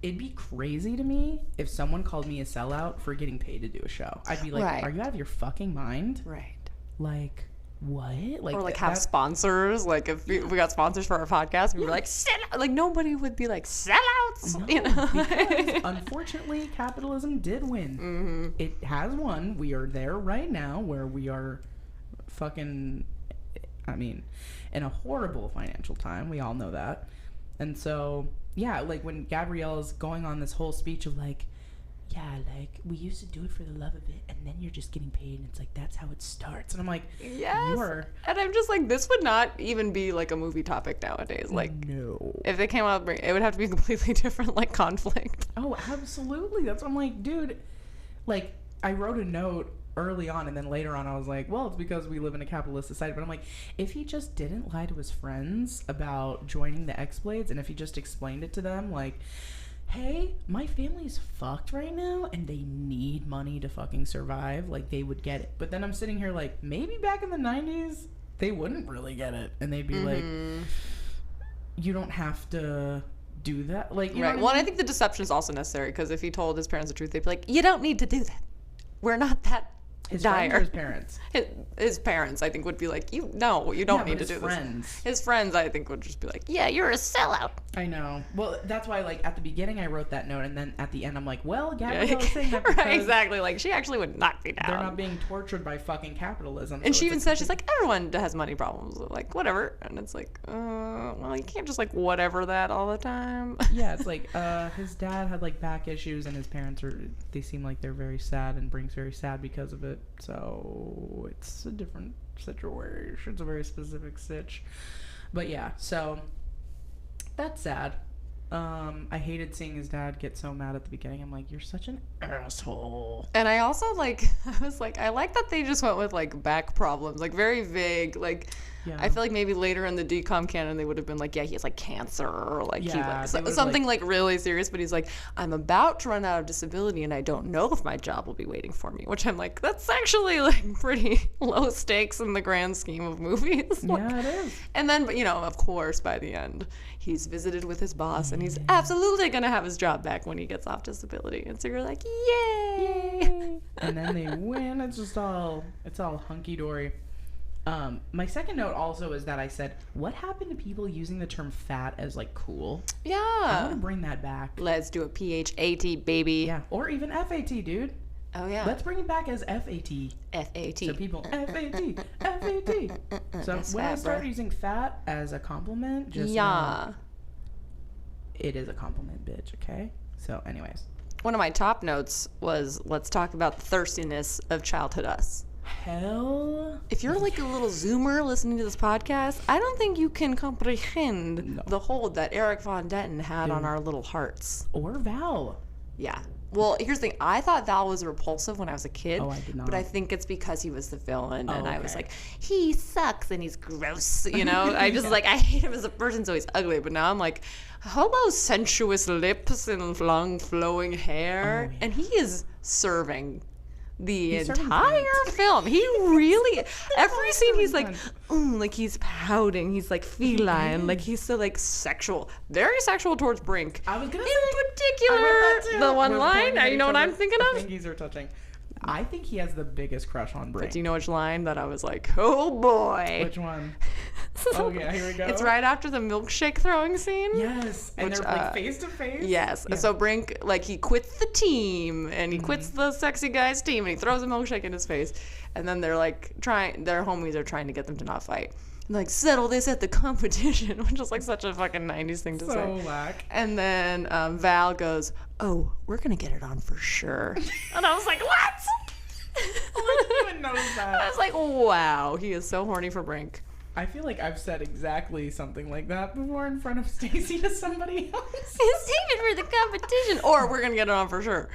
Speaker 2: It'd be crazy to me if someone called me a sellout for getting paid to do a show. I'd be like, Are you out of your fucking mind?
Speaker 3: Right.
Speaker 2: Like, what? Like,
Speaker 3: or like have sponsors. Like if we got sponsors for our podcast, we were like, sell out. Like nobody would be like sellouts.
Speaker 2: No,
Speaker 3: you know?
Speaker 2: Because unfortunately, capitalism did win. It has won. We are there right now where we are fucking, I mean, in a horrible financial time. We all know that. And so, yeah, like when Gabrielle's going on this whole speech of like, yeah, like we used to do it for the love of it and then you're just getting paid and it's like, that's how it starts. And I'm like,
Speaker 3: yes. And I'm just like, this would not even be like a movie topic nowadays. Like,
Speaker 2: no.
Speaker 3: If they came out, it would have to be completely different, like conflict.
Speaker 2: Oh, absolutely. That's what I'm like, dude, like I wrote a note early on and then later on I was like, well, it's because we live in a capitalist society. But I'm like, if he just didn't lie to his friends about joining the X-Blades and if he just explained it to them, like, hey, my family's fucked right now and they need money to fucking survive, like, they would get it. But then I'm sitting here like, maybe back in the 90s, they wouldn't really get it. And they'd be like, you don't have to do that. Like, you know
Speaker 3: Right.
Speaker 2: what
Speaker 3: Well,
Speaker 2: I
Speaker 3: and I
Speaker 2: mean?
Speaker 3: think the deception is also necessary because if he told his parents the truth, they'd be like, you don't need to do that. We're not that
Speaker 2: His friends or
Speaker 3: dire.
Speaker 2: his parents?
Speaker 3: His parents, I think, would be like, you don't
Speaker 2: Yeah,
Speaker 3: need
Speaker 2: but
Speaker 3: to
Speaker 2: his
Speaker 3: do
Speaker 2: friends.
Speaker 3: this. His friends, I think, would just be like, yeah, you're a sellout.
Speaker 2: I know. Well, that's why, like, at the beginning I wrote that note, and then at the end I'm like, well,
Speaker 3: Yeah.
Speaker 2: Gabrielle was saying that because
Speaker 3: Right, exactly. Like, she actually would knock me down.
Speaker 2: they're not being tortured by fucking capitalism.
Speaker 3: And
Speaker 2: so
Speaker 3: she
Speaker 2: it's
Speaker 3: even
Speaker 2: a
Speaker 3: says, she's like, everyone has money problems. Like, whatever. And it's like, well, you can't just, like, whatever that all the time.
Speaker 2: yeah, it's like, his dad had, like, back issues, and his parents they seem like they're very sad, and Brink's very sad because of it. So it's a different situation. It's a very specific sitch. But yeah, so that's sad. I hated seeing his dad get so mad at the beginning. I'm like, you're such an asshole.
Speaker 3: And I also, like, I was like, I like that they just went with, like, back problems. Like, very vague. Like,
Speaker 2: Yeah.
Speaker 3: I feel like maybe later in the decom canon they would have been like, yeah, he has like cancer or like
Speaker 2: Yeah, they would've,
Speaker 3: something like really serious. But he's like, I'm about to run out of disability and I don't know if my job will be waiting for me. Which I'm like, that's actually like pretty low stakes in the grand scheme of movies.
Speaker 2: Yeah, it is.
Speaker 3: And then, but you know, of course, by the end, he's visited with his boss and he's absolutely gonna have his job back when he gets off disability. And so you're like, yay!
Speaker 2: And then they win. It's all hunky dory. My second note also is that I said, what happened to people using the term fat as like cool? I want to
Speaker 3: Yeah.
Speaker 2: bring that back.
Speaker 3: Let's do a PHAT, baby.
Speaker 2: Yeah, or even FAT, dude.
Speaker 3: Oh yeah.
Speaker 2: Let's bring it back as FAT.
Speaker 3: FAT.
Speaker 2: So people, FAT, FAT. So
Speaker 3: That's
Speaker 2: when I
Speaker 3: fat,
Speaker 2: start
Speaker 3: bro.
Speaker 2: using fat as a compliment, just
Speaker 3: Yeah.
Speaker 2: know it is a compliment, bitch. Okay. So, anyways,
Speaker 3: One of my top notes was, let's talk about the thirstiness of childhood us.
Speaker 2: hell,
Speaker 3: If you're like a little zoomer listening to this podcast, I don't think you can comprehend the hold that Eric Von Detten had on our little hearts.
Speaker 2: or Val.
Speaker 3: Yeah. Well, here's the thing. I thought Val was repulsive when I was a kid.
Speaker 2: Oh, I did not.
Speaker 3: But I think it's because he was the villain. And I was
Speaker 2: okay.
Speaker 3: like, he sucks and he's gross. You know? I just like, I hate him as a person, so he's ugly. But now I'm like, hello, sensuous lips and long flowing hair.
Speaker 2: Oh, yeah.
Speaker 3: And he is serving the
Speaker 2: He's serving
Speaker 3: entire
Speaker 2: fun.
Speaker 3: film. He really, every
Speaker 2: all
Speaker 3: scene he's
Speaker 2: serving
Speaker 3: like, like he's pouting. He's like feline. Like he's so like sexual. Very sexual towards Brink.
Speaker 2: I was gonna
Speaker 3: In
Speaker 2: say, I
Speaker 3: particular,
Speaker 2: read that too.
Speaker 3: the one
Speaker 2: We're
Speaker 3: line,
Speaker 2: pointing at
Speaker 3: you know
Speaker 2: each
Speaker 3: what I'm
Speaker 2: other.
Speaker 3: thinking
Speaker 2: The
Speaker 3: of?
Speaker 2: Fingies are touching. I think he has the biggest crush on Brink.
Speaker 3: Do you know which line that I was like, oh boy?
Speaker 2: Which one? Oh yeah, here we go.
Speaker 3: It's right after the milkshake throwing scene.
Speaker 2: Yes, and
Speaker 3: Which,
Speaker 2: they're like face to face.
Speaker 3: Yes.
Speaker 2: Yeah.
Speaker 3: So Brink, like, he quits the team and he quits the sexy guy's team and he throws a milkshake in his face. And then they're like their homies are trying to get them to not fight. And like, settle this at the competition, which is like such a fucking 90s thing to
Speaker 2: So
Speaker 3: say.
Speaker 2: whack.
Speaker 3: And then Val goes, oh, we're going to get it on for sure. And I was like, what?
Speaker 2: I didn't even notice
Speaker 3: I
Speaker 2: that.
Speaker 3: was like, wow, he is so horny for Brink.
Speaker 2: I feel like I've said exactly something like that before in front of Stacy to somebody else.
Speaker 3: He's taken for the competition. Or we're going to get it on for sure.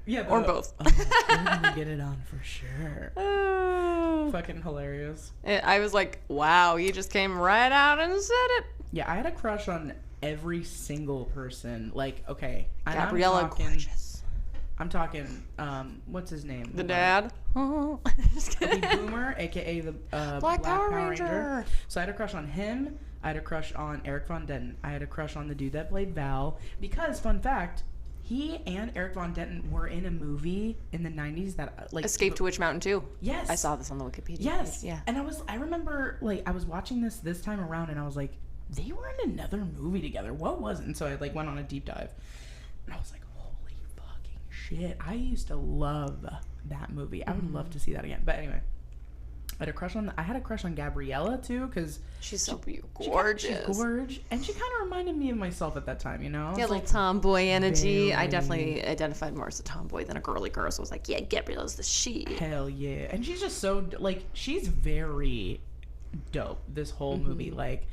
Speaker 2: Yeah,
Speaker 3: Or both.
Speaker 2: Oh, we're gonna get it on for sure.
Speaker 3: Oh.
Speaker 2: Fucking hilarious.
Speaker 3: I was like, wow, he just came right out and said it.
Speaker 2: Yeah, I had a crush on every single person. Like, okay, and
Speaker 3: Gabriella, gorgeous.
Speaker 2: I'm talking. What's his name?
Speaker 3: The
Speaker 2: Hold on.
Speaker 3: dad. Oh. Just
Speaker 2: Okay,
Speaker 3: kidding.
Speaker 2: Boomer, aka the
Speaker 3: Black Power Ranger.
Speaker 2: So I had a crush on him. I had a crush on Eric Von Detten. I had a crush on the dude that played Val. Because, fun fact, he and Eric Von Detten were in a movie in the 90s that like
Speaker 3: Escape to Witch Mountain 2.
Speaker 2: Yes.
Speaker 3: I saw this on the Wikipedia.
Speaker 2: Yes.
Speaker 3: Yeah.
Speaker 2: And I remember like I was watching this time around and I was like, they were in another movie together. What was it? And so I like went on a deep dive. And I was like, holy fucking shit. I used to love that movie. I would love to see that again. But anyway, I had a crush on Gabriella too, because
Speaker 3: She's so gorgeous.
Speaker 2: She's gorgeous. And she kind of reminded me of myself at that time, you know?
Speaker 3: Yeah,
Speaker 2: It's
Speaker 3: little tomboy energy. I
Speaker 2: very-
Speaker 3: definitely identified more as a tomboy than a girly girl. So I was like, yeah, Gabriella's the she.
Speaker 2: hell yeah. And she's just so, like, she's very dope, this whole movie. Like,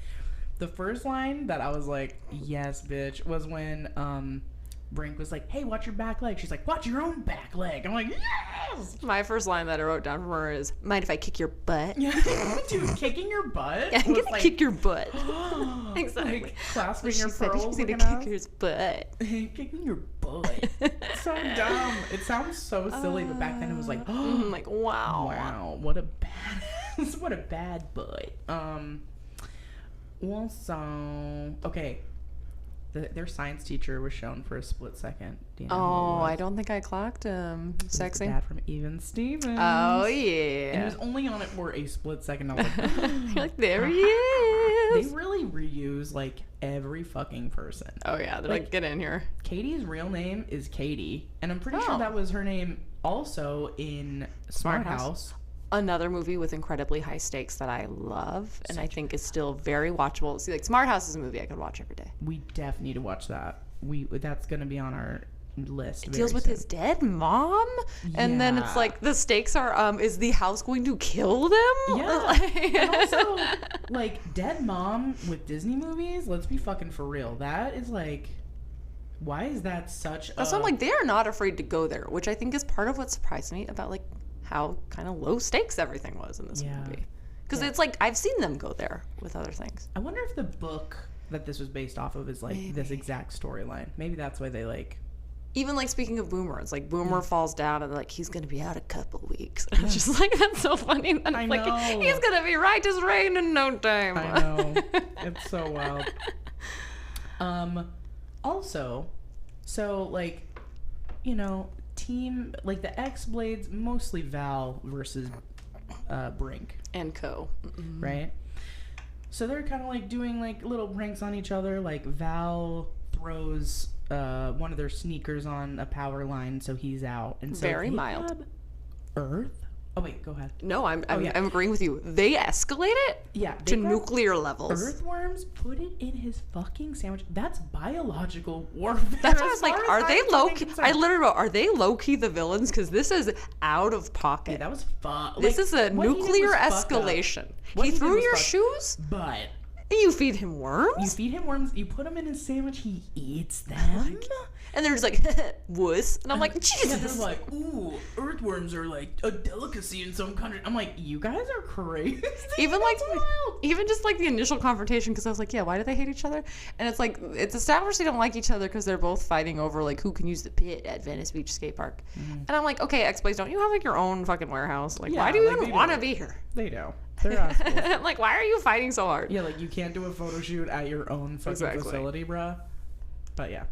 Speaker 2: the first line that I was like, yes, bitch, was when Brink was like, hey, watch your back leg. She's like, watch your own back leg. I'm like, yes!
Speaker 3: My first line that I wrote down from her is, mind if I kick your butt?
Speaker 2: Dude, kicking your butt?
Speaker 3: I'm
Speaker 2: was
Speaker 3: gonna
Speaker 2: like,
Speaker 3: kick your butt. Exactly.
Speaker 2: Like, clasping
Speaker 3: She
Speaker 2: your
Speaker 3: said
Speaker 2: pearls.
Speaker 3: she's gonna
Speaker 2: looking
Speaker 3: kick
Speaker 2: ass.
Speaker 3: his butt.
Speaker 2: Kicking your butt. So dumb. It sounds so silly, but back then it was like,
Speaker 3: like, wow.
Speaker 2: wow, what a bad, what a bad butt. Also, okay, their science teacher was shown for a split second. Do you know who it
Speaker 3: Oh,
Speaker 2: was?
Speaker 3: I don't think I clocked him.
Speaker 2: It was the
Speaker 3: Sexy.
Speaker 2: dad from Even Stevens.
Speaker 3: Oh,
Speaker 2: And he
Speaker 3: yeah.
Speaker 2: was only on it for a split second. I was like,
Speaker 3: You're like, there he is.
Speaker 2: they really reuse like every fucking person.
Speaker 3: Oh, yeah. They're like, get in here.
Speaker 2: Katie's real name is Katie, and I'm pretty
Speaker 3: Oh.
Speaker 2: sure that was her name also in Smart
Speaker 3: Smart House.
Speaker 2: House.
Speaker 3: Another movie with incredibly high stakes that I love and I think is still very watchable. See, like, Smart House is a movie I could watch every day.
Speaker 2: We definitely need to watch that. That's gonna be on our list.
Speaker 3: It deals with his dead mom, and then it's
Speaker 2: Yeah.
Speaker 3: like the stakes are is the house going to kill them?
Speaker 2: Yeah. And also, like, dead mom with Disney movies, let's be fucking for real. That is like, why is that such
Speaker 3: That's why I'm like, they are not afraid to go there, which I think is part of what surprised me about like how kind of low stakes everything was in this
Speaker 2: Yeah.
Speaker 3: movie. Because it's like I've seen them go there with other things.
Speaker 2: I wonder if the book that this was based off of is like this exact storyline. Maybe that's why they like.
Speaker 3: Even like speaking of Boomer, it's like Boomer falls down and like he's gonna be out a couple weeks. And it's just like that's so funny. And it's
Speaker 2: I
Speaker 3: like
Speaker 2: know.
Speaker 3: he's gonna be right as rain in no time.
Speaker 2: I know. It's so wild. Also, so like, you know, team like the X-Blades, mostly Val versus Brink,
Speaker 3: And co.
Speaker 2: right? So they're kind of like doing like little pranks on each other. Like Val throws one of their sneakers on a power line, so he's out. And so
Speaker 3: Very
Speaker 2: they
Speaker 3: mild.
Speaker 2: grab Earth. Oh wait, go ahead.
Speaker 3: No, I'm
Speaker 2: yeah.
Speaker 3: I'm agreeing with you. They escalate it
Speaker 2: Yeah,
Speaker 3: to
Speaker 2: they grab
Speaker 3: nuclear levels.
Speaker 2: Earthworms, put it in his fucking sandwich. That's biological warfare.
Speaker 3: That's why I
Speaker 2: as
Speaker 3: was like,
Speaker 2: far as
Speaker 3: are they
Speaker 2: I'm
Speaker 3: low
Speaker 2: fucking
Speaker 3: key?
Speaker 2: concerned.
Speaker 3: I literally wrote, are they low key the villains? Because this is out of
Speaker 2: Yeah,
Speaker 3: pocket.
Speaker 2: that was fun.
Speaker 3: This is a
Speaker 2: what he did
Speaker 3: nuclear
Speaker 2: was fucked up.
Speaker 3: escalation.
Speaker 2: What
Speaker 3: He
Speaker 2: he did
Speaker 3: threw
Speaker 2: was
Speaker 3: your
Speaker 2: fucked-
Speaker 3: shoes
Speaker 2: But
Speaker 3: and you feed him
Speaker 2: you
Speaker 3: worms?
Speaker 2: feed him worms, you put them in his sandwich, he eats them.
Speaker 3: And they're just like, wuss. And I'm like,
Speaker 2: Yeah,
Speaker 3: Jesus.
Speaker 2: they're like, ooh, earthworms are like a delicacy in some country. I'm like, you guys are crazy.
Speaker 3: Even like,
Speaker 2: That's wild.
Speaker 3: even just like the initial confrontation, because I was like, yeah, why do they hate each other? And it's like, it's established they don't like each other because they're both fighting over like who can use the pit at Venice Beach Skate Park. And I'm like, okay, X-Blades, don't you have like your own fucking warehouse? Like, why
Speaker 2: Yeah,
Speaker 3: do you
Speaker 2: like,
Speaker 3: even
Speaker 2: they
Speaker 3: want to
Speaker 2: do.
Speaker 3: be here?
Speaker 2: They do. They're assholes.
Speaker 3: Like, why are you fighting so hard?
Speaker 2: Yeah, like you can't do a photo shoot at your own fucking
Speaker 3: Exactly.
Speaker 2: facility, bruh. But yeah.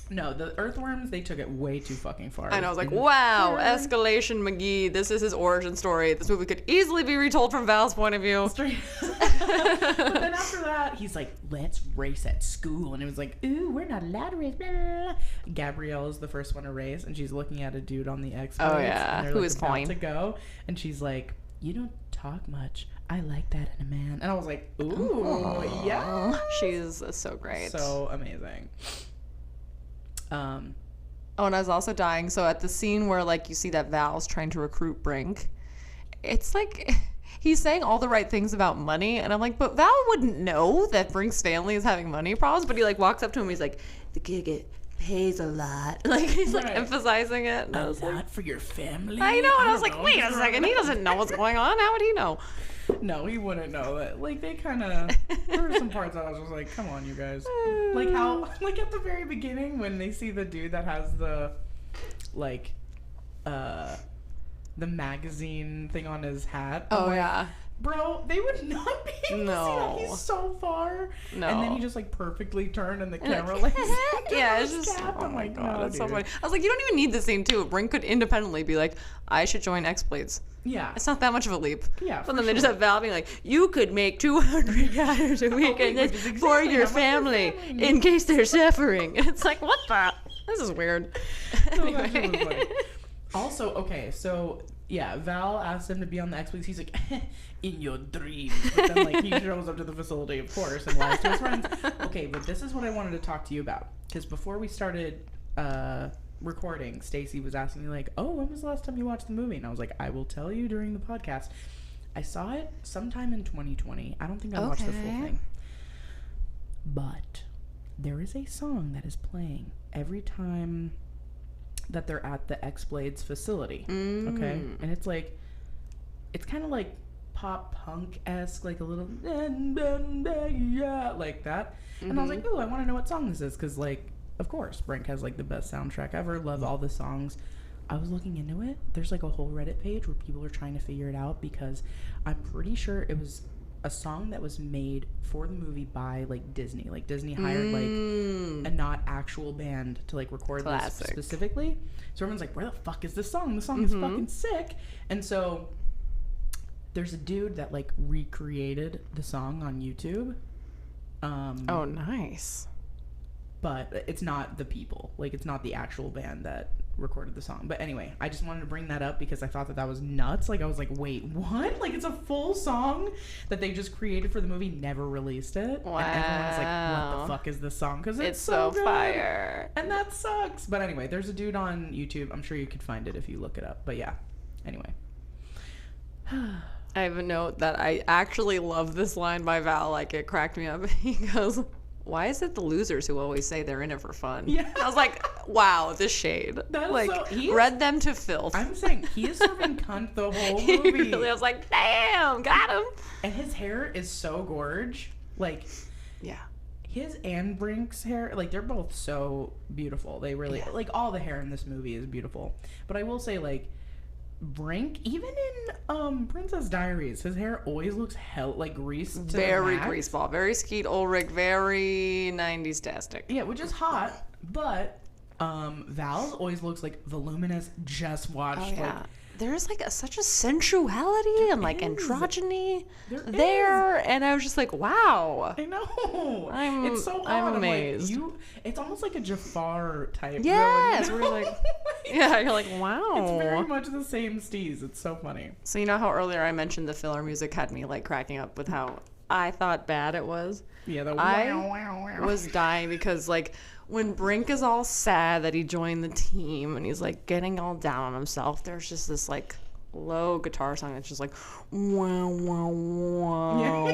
Speaker 2: No, the earthworms, they took it way too fucking far.
Speaker 3: And I was like,
Speaker 2: And
Speaker 3: wow,
Speaker 2: they're-
Speaker 3: escalation McGee. This is his origin story. This movie could easily be retold from Val's point of view.
Speaker 2: Straight. But then after that, he's like, let's race at school. And it was like, ooh, we're not allowed to race. Blah, blah, blah. Gabrielle is the first one to race, and she's looking at a dude on the X.
Speaker 3: Oh, yeah.
Speaker 2: And they're,
Speaker 3: Who
Speaker 2: like,
Speaker 3: is
Speaker 2: about
Speaker 3: fine.
Speaker 2: to go. And she's like, you don't talk much. I like that in a man. And I was like, ooh, yeah.
Speaker 3: She's so great.
Speaker 2: So amazing.
Speaker 3: Oh, and I was also dying. So at the scene where like you see that Val's trying to recruit Brink, it's like he's saying all the right things about money, and I'm like, but Val wouldn't know that Brink's family is having money problems. But he like walks up to him, he's like, the gig pays a lot. Like he's like
Speaker 2: Right.
Speaker 3: emphasizing it. And I
Speaker 2: A
Speaker 3: was like,
Speaker 2: lot for your family.
Speaker 3: I know. And I was
Speaker 2: don't
Speaker 3: like,
Speaker 2: know,
Speaker 3: wait a
Speaker 2: just
Speaker 3: second, he doesn't know what's going on. How would he know?
Speaker 2: No, he wouldn't know that. Like, they kind of... There were some parts I was just like, come on, you guys. Like how... Like, at the very beginning, when they see the dude that has the... Like... The magazine thing on his hat. I'm
Speaker 3: Oh
Speaker 2: like,
Speaker 3: yeah.
Speaker 2: Bro, they would not be able
Speaker 3: No.
Speaker 2: to see that. He's so far.
Speaker 3: No.
Speaker 2: And then he just, like, perfectly turned and the
Speaker 3: And
Speaker 2: camera,
Speaker 3: like,
Speaker 2: like...
Speaker 3: yeah, it's
Speaker 2: his
Speaker 3: just
Speaker 2: cap.
Speaker 3: oh
Speaker 2: I'm
Speaker 3: my
Speaker 2: like,
Speaker 3: god,
Speaker 2: no,
Speaker 3: that's so
Speaker 2: dude.
Speaker 3: funny. I was like, you don't even need this scene too. Brink could independently be like, I should join X-Blades.
Speaker 2: Yeah.
Speaker 3: It's not that much of a leap.
Speaker 2: Yeah,
Speaker 3: But
Speaker 2: for
Speaker 3: then they just
Speaker 2: sure.
Speaker 3: have Val being like, you could make $200 a week and
Speaker 2: which
Speaker 3: this
Speaker 2: is
Speaker 3: for
Speaker 2: exactly
Speaker 3: your
Speaker 2: how much your
Speaker 3: family
Speaker 2: family
Speaker 3: in case they're suffering. And it's like, what the? This is weird.
Speaker 2: No, that shit was
Speaker 3: Anyway.
Speaker 2: funny. Also, okay, so yeah, Val asked him to be on the X-Wings. He's like, in your dreams. But then, like, he shows up to the facility, of course, and lies to his friends. Okay, but this is what I wanted to talk to you about. Because before we started recording, Stacy was asking me, like, oh, when was the last time you watched the movie? And I was like, I will tell you during the podcast. I saw it sometime in 2020. I don't think I watched the full
Speaker 3: Okay.
Speaker 2: thing. But there is a song that is playing every time that they're at the X-Blades facility. Okay? And it's like, it's kind of like pop punk-esque, like a little like that. And I was like, ooh, I want to know what song this is, because like, of course, Brink has like the best soundtrack ever. Love all the songs. I was looking into it. There's like a whole Reddit page where people are trying to figure it out, because I'm pretty sure it was a song that was made for the movie by like Disney. Like Disney hired like a not actual band to like record this specifically. So everyone's like, where the fuck is this song? The song is fucking sick. And so there's a dude that like recreated the song on YouTube.
Speaker 3: Oh, nice.
Speaker 2: But it's not the people. Like, it's not the actual band that recorded the song. But anyway, I just wanted to bring that up because I thought that was nuts. Like, I was like, wait, what? Like, it's a full song that they just created for the movie, never released it.
Speaker 3: Wow.
Speaker 2: And everyone's like, what the fuck is this song? Because it's so good.
Speaker 3: Fire.
Speaker 2: And that sucks. But anyway, there's a dude on YouTube. I'm sure you could find it if you look it up. But yeah, anyway.
Speaker 3: I have a note that I actually love this line by Val. Like, it cracked me up. He goes, why is it the losers who always say they're in it for fun?
Speaker 2: Yeah.
Speaker 3: I was like, wow, the shade.
Speaker 2: That's
Speaker 3: like, read them to filth.
Speaker 2: I'm saying, he is serving cunt the whole
Speaker 3: He
Speaker 2: movie.
Speaker 3: really, I was like, damn, got him.
Speaker 2: And his hair is so gorge. Like,
Speaker 3: yeah.
Speaker 2: His and Brink's hair, like, they're both so beautiful. They really, like, all the hair in this movie is beautiful. But I will say, like, Brink, even in Princess Diaries, his hair always looks like greased to
Speaker 3: very
Speaker 2: the max.
Speaker 3: greaseball, very Skeet Ulrich, very 90s-tastic.
Speaker 2: Yeah, which is hot, but Val's always looks like voluminous. Just watched like,
Speaker 3: there's like such a sensuality and like androgyny there, and I was just like, wow.
Speaker 2: I know. It's so hot.
Speaker 3: I'm amazed.
Speaker 2: Like, it's almost like a Jafar type.
Speaker 3: Yes,
Speaker 2: villain.
Speaker 3: where you're like, yeah, you're like, wow.
Speaker 2: It's very much the same steez. It's so funny.
Speaker 3: So you know how earlier I mentioned the filler music had me like cracking up with how I thought bad it was?
Speaker 2: Yeah,
Speaker 3: I was dying because like when Brink is all sad that he joined the team and he's like getting all down on himself, there's just this like low guitar song that's just like wow wow wow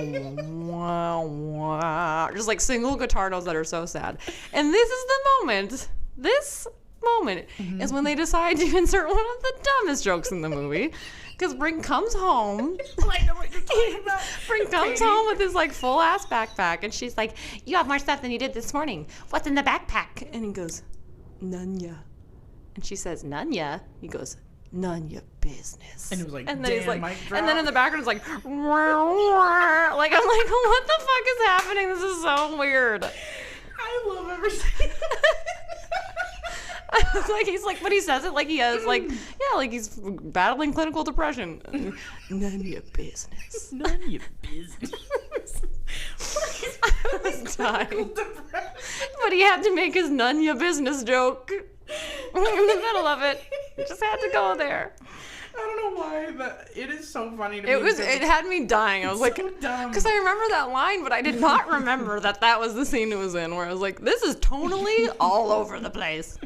Speaker 3: wow wow, just like single guitar notes that are so sad. And this is the moment. This moment is when they decide to insert one of the dumbest jokes in the movie. Because Brink comes home.
Speaker 2: I know what you're talking about.
Speaker 3: Brink comes home with his like full ass backpack, and she's like, "You have more stuff than you did this morning. What's in the backpack?" And he goes, "None ya." And she says, "None ya." He goes, "None ya business."
Speaker 2: And it was like,
Speaker 3: and then he's like,
Speaker 2: mic drop.
Speaker 3: and then in the background it's like, wah, wah. Like I'm like, what the fuck is happening? This is so weird.
Speaker 2: I love every second.
Speaker 3: Like he's like, but he says it like he has like, yeah, like he's battling clinical depression. None of your business.
Speaker 2: None of your business.
Speaker 3: I was dying. But he had to make his none of your business joke in the middle of it. Just had to go there.
Speaker 2: I don't know why, but it is so funny to me.
Speaker 3: It had me dying. I was like,
Speaker 2: so dumb.
Speaker 3: because I remember that line, but I did not remember that was the scene it was in, where I was like, this is tonally all over the place.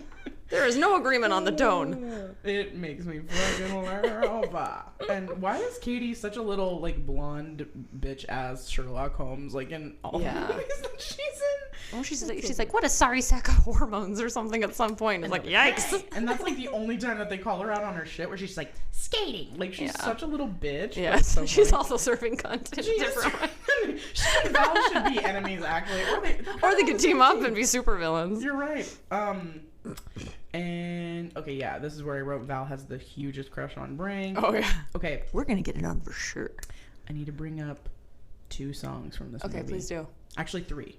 Speaker 3: There is no agreement on the tone.
Speaker 2: It makes me fucking laugh. And why is Katie such a little, like, blonde bitch-ass Sherlock Holmes, like, in all the movies that she's in?
Speaker 3: Oh, she's like, what a sorry sack of hormones or something at some point. It's like, yikes.
Speaker 2: And that's, like, the only time that they call her out on her shit, where she's like, skating. Like, she's such a little bitch.
Speaker 3: Yeah,
Speaker 2: so
Speaker 3: she's
Speaker 2: funny.
Speaker 3: also serving content.
Speaker 2: She and Val should be enemies, actually.
Speaker 3: Or they could team up and be super villains.
Speaker 2: You're right. And okay, yeah, this is where I wrote Val has the hugest crush on Brink.
Speaker 3: Oh yeah.
Speaker 2: Okay,
Speaker 3: we're gonna get it on for sure.
Speaker 2: I need to bring up 2 songs from this movie.
Speaker 3: Okay, please do.
Speaker 2: Actually 3.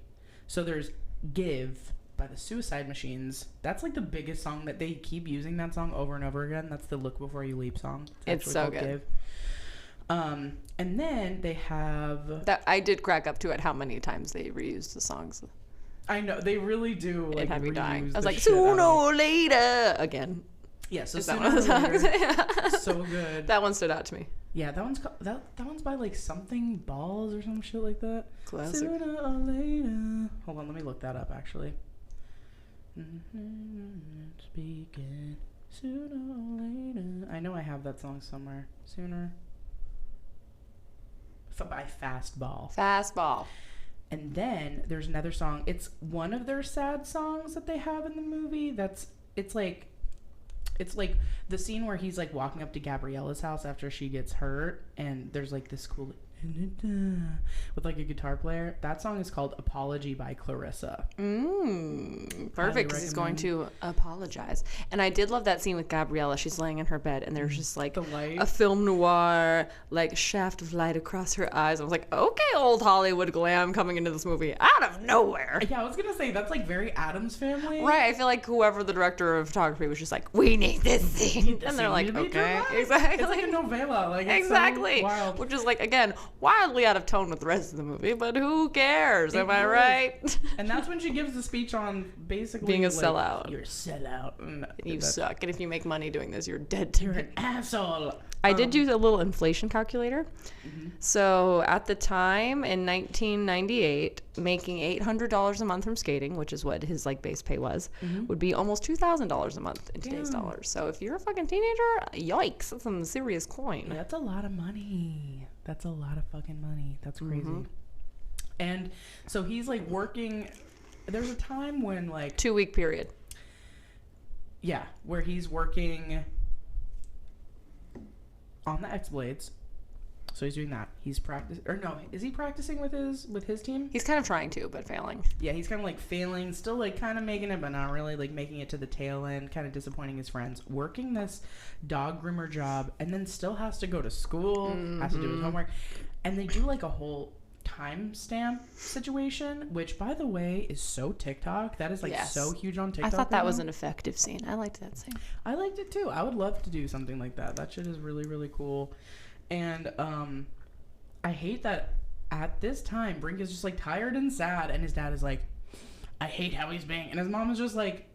Speaker 2: So there's "Give" by the Suicide Machines. That's like the biggest song that they keep using that song over and over again. That's the "Look Before You Leap" song.
Speaker 3: It's so good.
Speaker 2: "Give." And then they have
Speaker 3: that. I did crack up to it how many times they reused the songs.
Speaker 2: I know they really do. Like,
Speaker 3: it had me dying. I was like,
Speaker 2: shit
Speaker 3: sooner or later again.
Speaker 2: Yeah, so
Speaker 3: Is that
Speaker 2: Sooner
Speaker 3: one of
Speaker 2: or
Speaker 3: the
Speaker 2: Later, so good.
Speaker 3: That one stood out to me.
Speaker 2: Yeah, that one's by like something balls or some shit like that.
Speaker 3: Classic.
Speaker 2: Sooner or later. Hold on, let me look that up actually. Speaking sooner or later. I know I have that song somewhere. Sooner. By Fastball.
Speaker 3: Fastball.
Speaker 2: And then there's another song. It's one of their sad songs that they have in the movie. It's like the scene where he's like walking up to Gabriella's house after she gets hurt, and there's like this cool with like a guitar player. That song is called Apology by Clarissa.
Speaker 3: Perfect, because he's going to apologize. And I did love that scene with Gabriella. She's laying in her bed, and there's just like a film noir, like shaft of light across her eyes. I was like, okay, old Hollywood glam coming into this movie out of nowhere.
Speaker 2: Yeah, I was gonna say that's like very Addams Family.
Speaker 3: Right, I feel like whoever the director of photography was just like, we need this scene. And they're like, okay, exactly.
Speaker 2: It's like a novella. Like, it's
Speaker 3: exactly.
Speaker 2: so wild.
Speaker 3: Which is like, again, wildly out of tone with the rest of the movie, but who cares? Am I right?
Speaker 2: And that's when she gives the speech on basically
Speaker 3: being a
Speaker 2: like,
Speaker 3: sellout.
Speaker 2: You're a sellout.
Speaker 3: You suck. And if you make money doing this, you're dead to
Speaker 2: You're
Speaker 3: me.
Speaker 2: an asshole.
Speaker 3: I did do a little inflation calculator. So at the time in 1998, making $800 a month from skating, which is what his like base pay was, would be almost $2,000 a month in today's dollars. So if you're a fucking teenager, yikes, that's some serious coin.
Speaker 2: That's a lot of money. That's a lot of fucking money. That's crazy. And so he's like working. There's a time when like
Speaker 3: 2-week period.
Speaker 2: Yeah, where he's working on the X Blades. So he's doing that. He's is he practicing with his team?
Speaker 3: He's kind of trying to, but failing.
Speaker 2: Yeah, he's kind of like failing, still like kind of making it, but not really like making it to the tail end, kind of disappointing his friends. Working this dog groomer job, and then still has to go to school, has to do his homework, and they do like a whole timestamp situation, which by the way is so TikTok. That is like so huge on TikTok.
Speaker 3: I thought that was an effective scene. I liked that scene.
Speaker 2: I liked it too. I would love to do something like that. That shit is really, really cool. And I hate that at this time Brink is just like tired and sad, and his dad is like, I hate how he's being, and his mom is just like,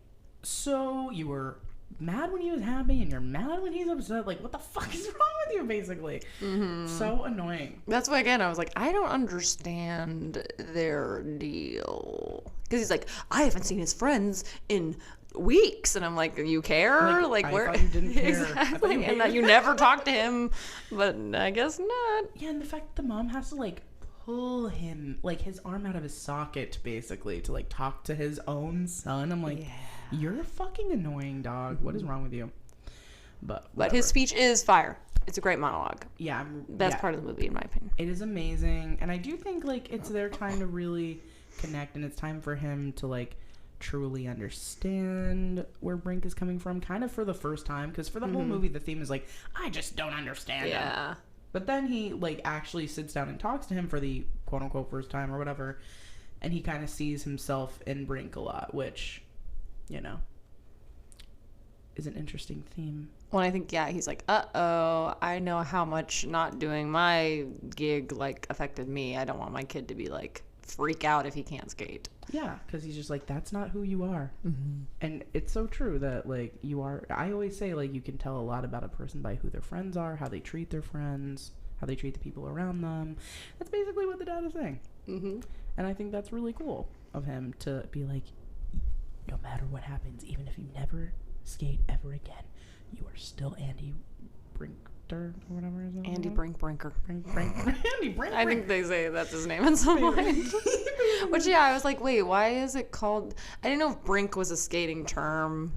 Speaker 2: so you were mad when he was happy and you're mad when he's upset? Like, what the fuck is wrong with you, basically? So annoying.
Speaker 3: That's why, again, I was like, I don't understand their deal, because he's like, I haven't seen his friends in weeks, and I'm like, you care? Like
Speaker 2: I
Speaker 3: where?
Speaker 2: thought you didn't care.
Speaker 3: Exactly. And that you never talk to him, but I guess not.
Speaker 2: Yeah, and the fact that the mom has to like pull him, like his arm out of his socket, basically, to like talk to his own son. I'm like, you're fucking annoying, dog. What is wrong with you? But
Speaker 3: his speech is fire. It's a great monologue.
Speaker 2: Yeah,
Speaker 3: best part of the movie, in my opinion.
Speaker 2: It is amazing, and I do think like it's their time to really connect, and it's time for him to like truly understand where Brink is coming from, kind of for the first time, because for the whole movie the theme is like, I just don't understand him. But then he like actually sits down and talks to him for the quote unquote first time or whatever, and he kind of sees himself in Brink a lot, which, you know, is an interesting theme.
Speaker 3: Well, I think, he's like, uh-oh, I know how much not doing my gig like affected me. I don't want my kid to be like freak out if he can't skate.
Speaker 2: Yeah, because he's just like, that's not who you are. And it's so true that like you are. I always say like you can tell a lot about a person by who their friends are, how they treat their friends, how they treat the people around them. That's basically what the dad is saying. And I think that's really cool of him to be like, no matter what happens, even if you never skate ever again, you are still Andy Brinker or whatever his name is.
Speaker 3: Andy Brinker.
Speaker 2: Andy Brink.
Speaker 3: I think they say that's his name in some point. Which, I was like, wait, why is it called? I didn't know if Brink was a skating term.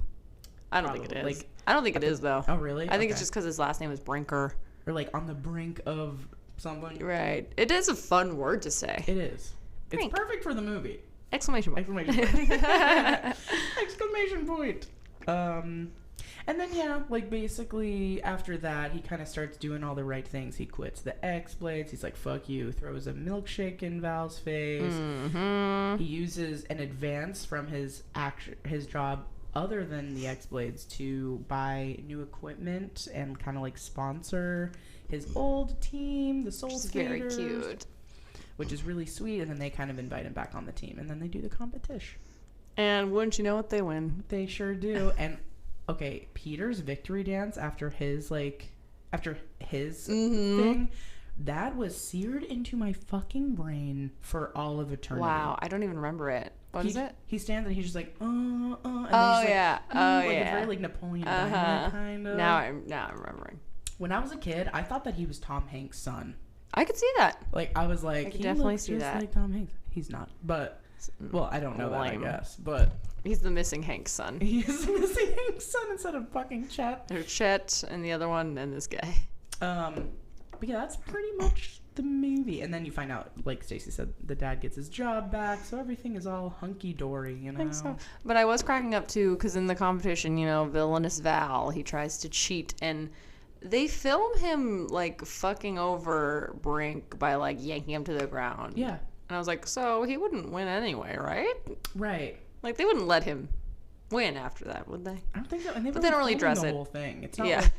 Speaker 3: I don't think it is. Like, I don't think it is, though.
Speaker 2: Oh, really?
Speaker 3: I think it's just because his last name is Brinker.
Speaker 2: Or like on the brink of something.
Speaker 3: Right. It is a fun word to say.
Speaker 2: It is.
Speaker 3: Brink.
Speaker 2: It's perfect for the movie.
Speaker 3: Exclamation point.
Speaker 2: Exclamation point. Exclamation point. And then, like, basically, after that, he kind of starts doing all the right things. He quits the X-Blades. He's like, fuck you. Throws a milkshake in Val's face. He uses an advance from his job other than the X-Blades to buy new equipment and kind of, like, sponsor his old team, the Soul Skaters.
Speaker 3: Very cute.
Speaker 2: Which is really sweet. And then they kind of invite him back on the team. And then they do the competition.
Speaker 3: And wouldn't you know it, they win.
Speaker 2: They sure do. And okay, Peter's victory dance after his thing, that was seared into my fucking brain for all of eternity.
Speaker 3: Wow, I don't even remember it. What is it?
Speaker 2: He stands and he's just like, and
Speaker 3: oh,
Speaker 2: yeah.
Speaker 3: Like,
Speaker 2: it's very like Napoleon Dynamite kind of.
Speaker 3: Now I'm remembering.
Speaker 2: When I was a kid, I thought that he was Tom Hanks' son.
Speaker 3: I could see that.
Speaker 2: Like, I was like,
Speaker 3: I could
Speaker 2: he
Speaker 3: definitely
Speaker 2: looks
Speaker 3: see
Speaker 2: just
Speaker 3: that.
Speaker 2: like Tom Hanks. he's not. But, well, I don't know
Speaker 3: Lame.
Speaker 2: that, I guess. But
Speaker 3: He's the missing Hank's son.
Speaker 2: he is missing Hank's son instead of fucking Chet.
Speaker 3: There's Chet and the other one and this guy.
Speaker 2: But yeah, that's pretty much the movie. And then you find out, like Stacy said, the dad gets his job back, so everything is all hunky-dory, you know?
Speaker 3: I think so. But I was cracking up, too, because in the competition, you know, villainous Val, he tries to cheat, and they film him, like, fucking over Brink by, like, yanking him to the ground.
Speaker 2: Yeah.
Speaker 3: And I was like, so he wouldn't win anyway, right?
Speaker 2: Right.
Speaker 3: Like, they wouldn't let him win after that, would they?
Speaker 2: I don't think so. And they
Speaker 3: don't really address
Speaker 2: the
Speaker 3: it.
Speaker 2: whole thing. It's not
Speaker 3: Yeah.
Speaker 2: like,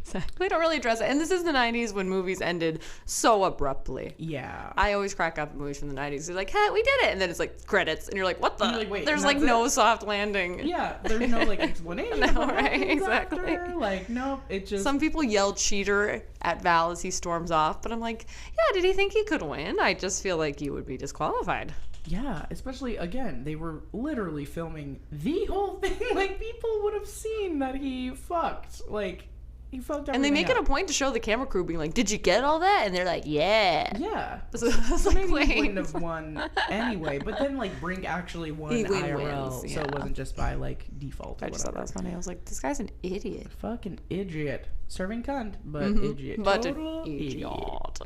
Speaker 3: Exactly. They don't really address it. And this is the 90s when movies ended so abruptly.
Speaker 2: yeah.
Speaker 3: I always crack up at movies from the 90s. They're like, hey, we did it. And then it's like credits. And you're like, what the?
Speaker 2: You're like, wait,
Speaker 3: There's
Speaker 2: and
Speaker 3: like
Speaker 2: that's
Speaker 3: no
Speaker 2: it?
Speaker 3: soft landing.
Speaker 2: Yeah, there's no, like, explanation.
Speaker 3: No,
Speaker 2: of what
Speaker 3: right,
Speaker 2: happens
Speaker 3: exactly.
Speaker 2: after. Like, nope, it just...
Speaker 3: Some people yell cheater at Val as he storms off. But I'm like, yeah, did he think he could win? I just feel like you would be disqualified.
Speaker 2: Yeah, especially, again, they were literally filming the whole thing. Like, people would have seen that he fucked. Like, he fucked everything
Speaker 3: And they make it
Speaker 2: up.
Speaker 3: a point to show the camera crew being like, did you get all that? And they're like, yeah.
Speaker 2: Yeah.
Speaker 3: So I was
Speaker 2: So
Speaker 3: like,
Speaker 2: maybe he
Speaker 3: wait.
Speaker 2: wouldn't have won anyway. But then, like, Brink actually won
Speaker 3: He
Speaker 2: IRL,
Speaker 3: wins,
Speaker 2: so it
Speaker 3: yeah.
Speaker 2: wasn't just by, like, default or
Speaker 3: I just thought that
Speaker 2: whatever.
Speaker 3: was funny. I was like, this guy's an idiot.
Speaker 2: Fucking idiot. Serving cunt, but idiot.
Speaker 3: But
Speaker 2: Total
Speaker 3: an idiot.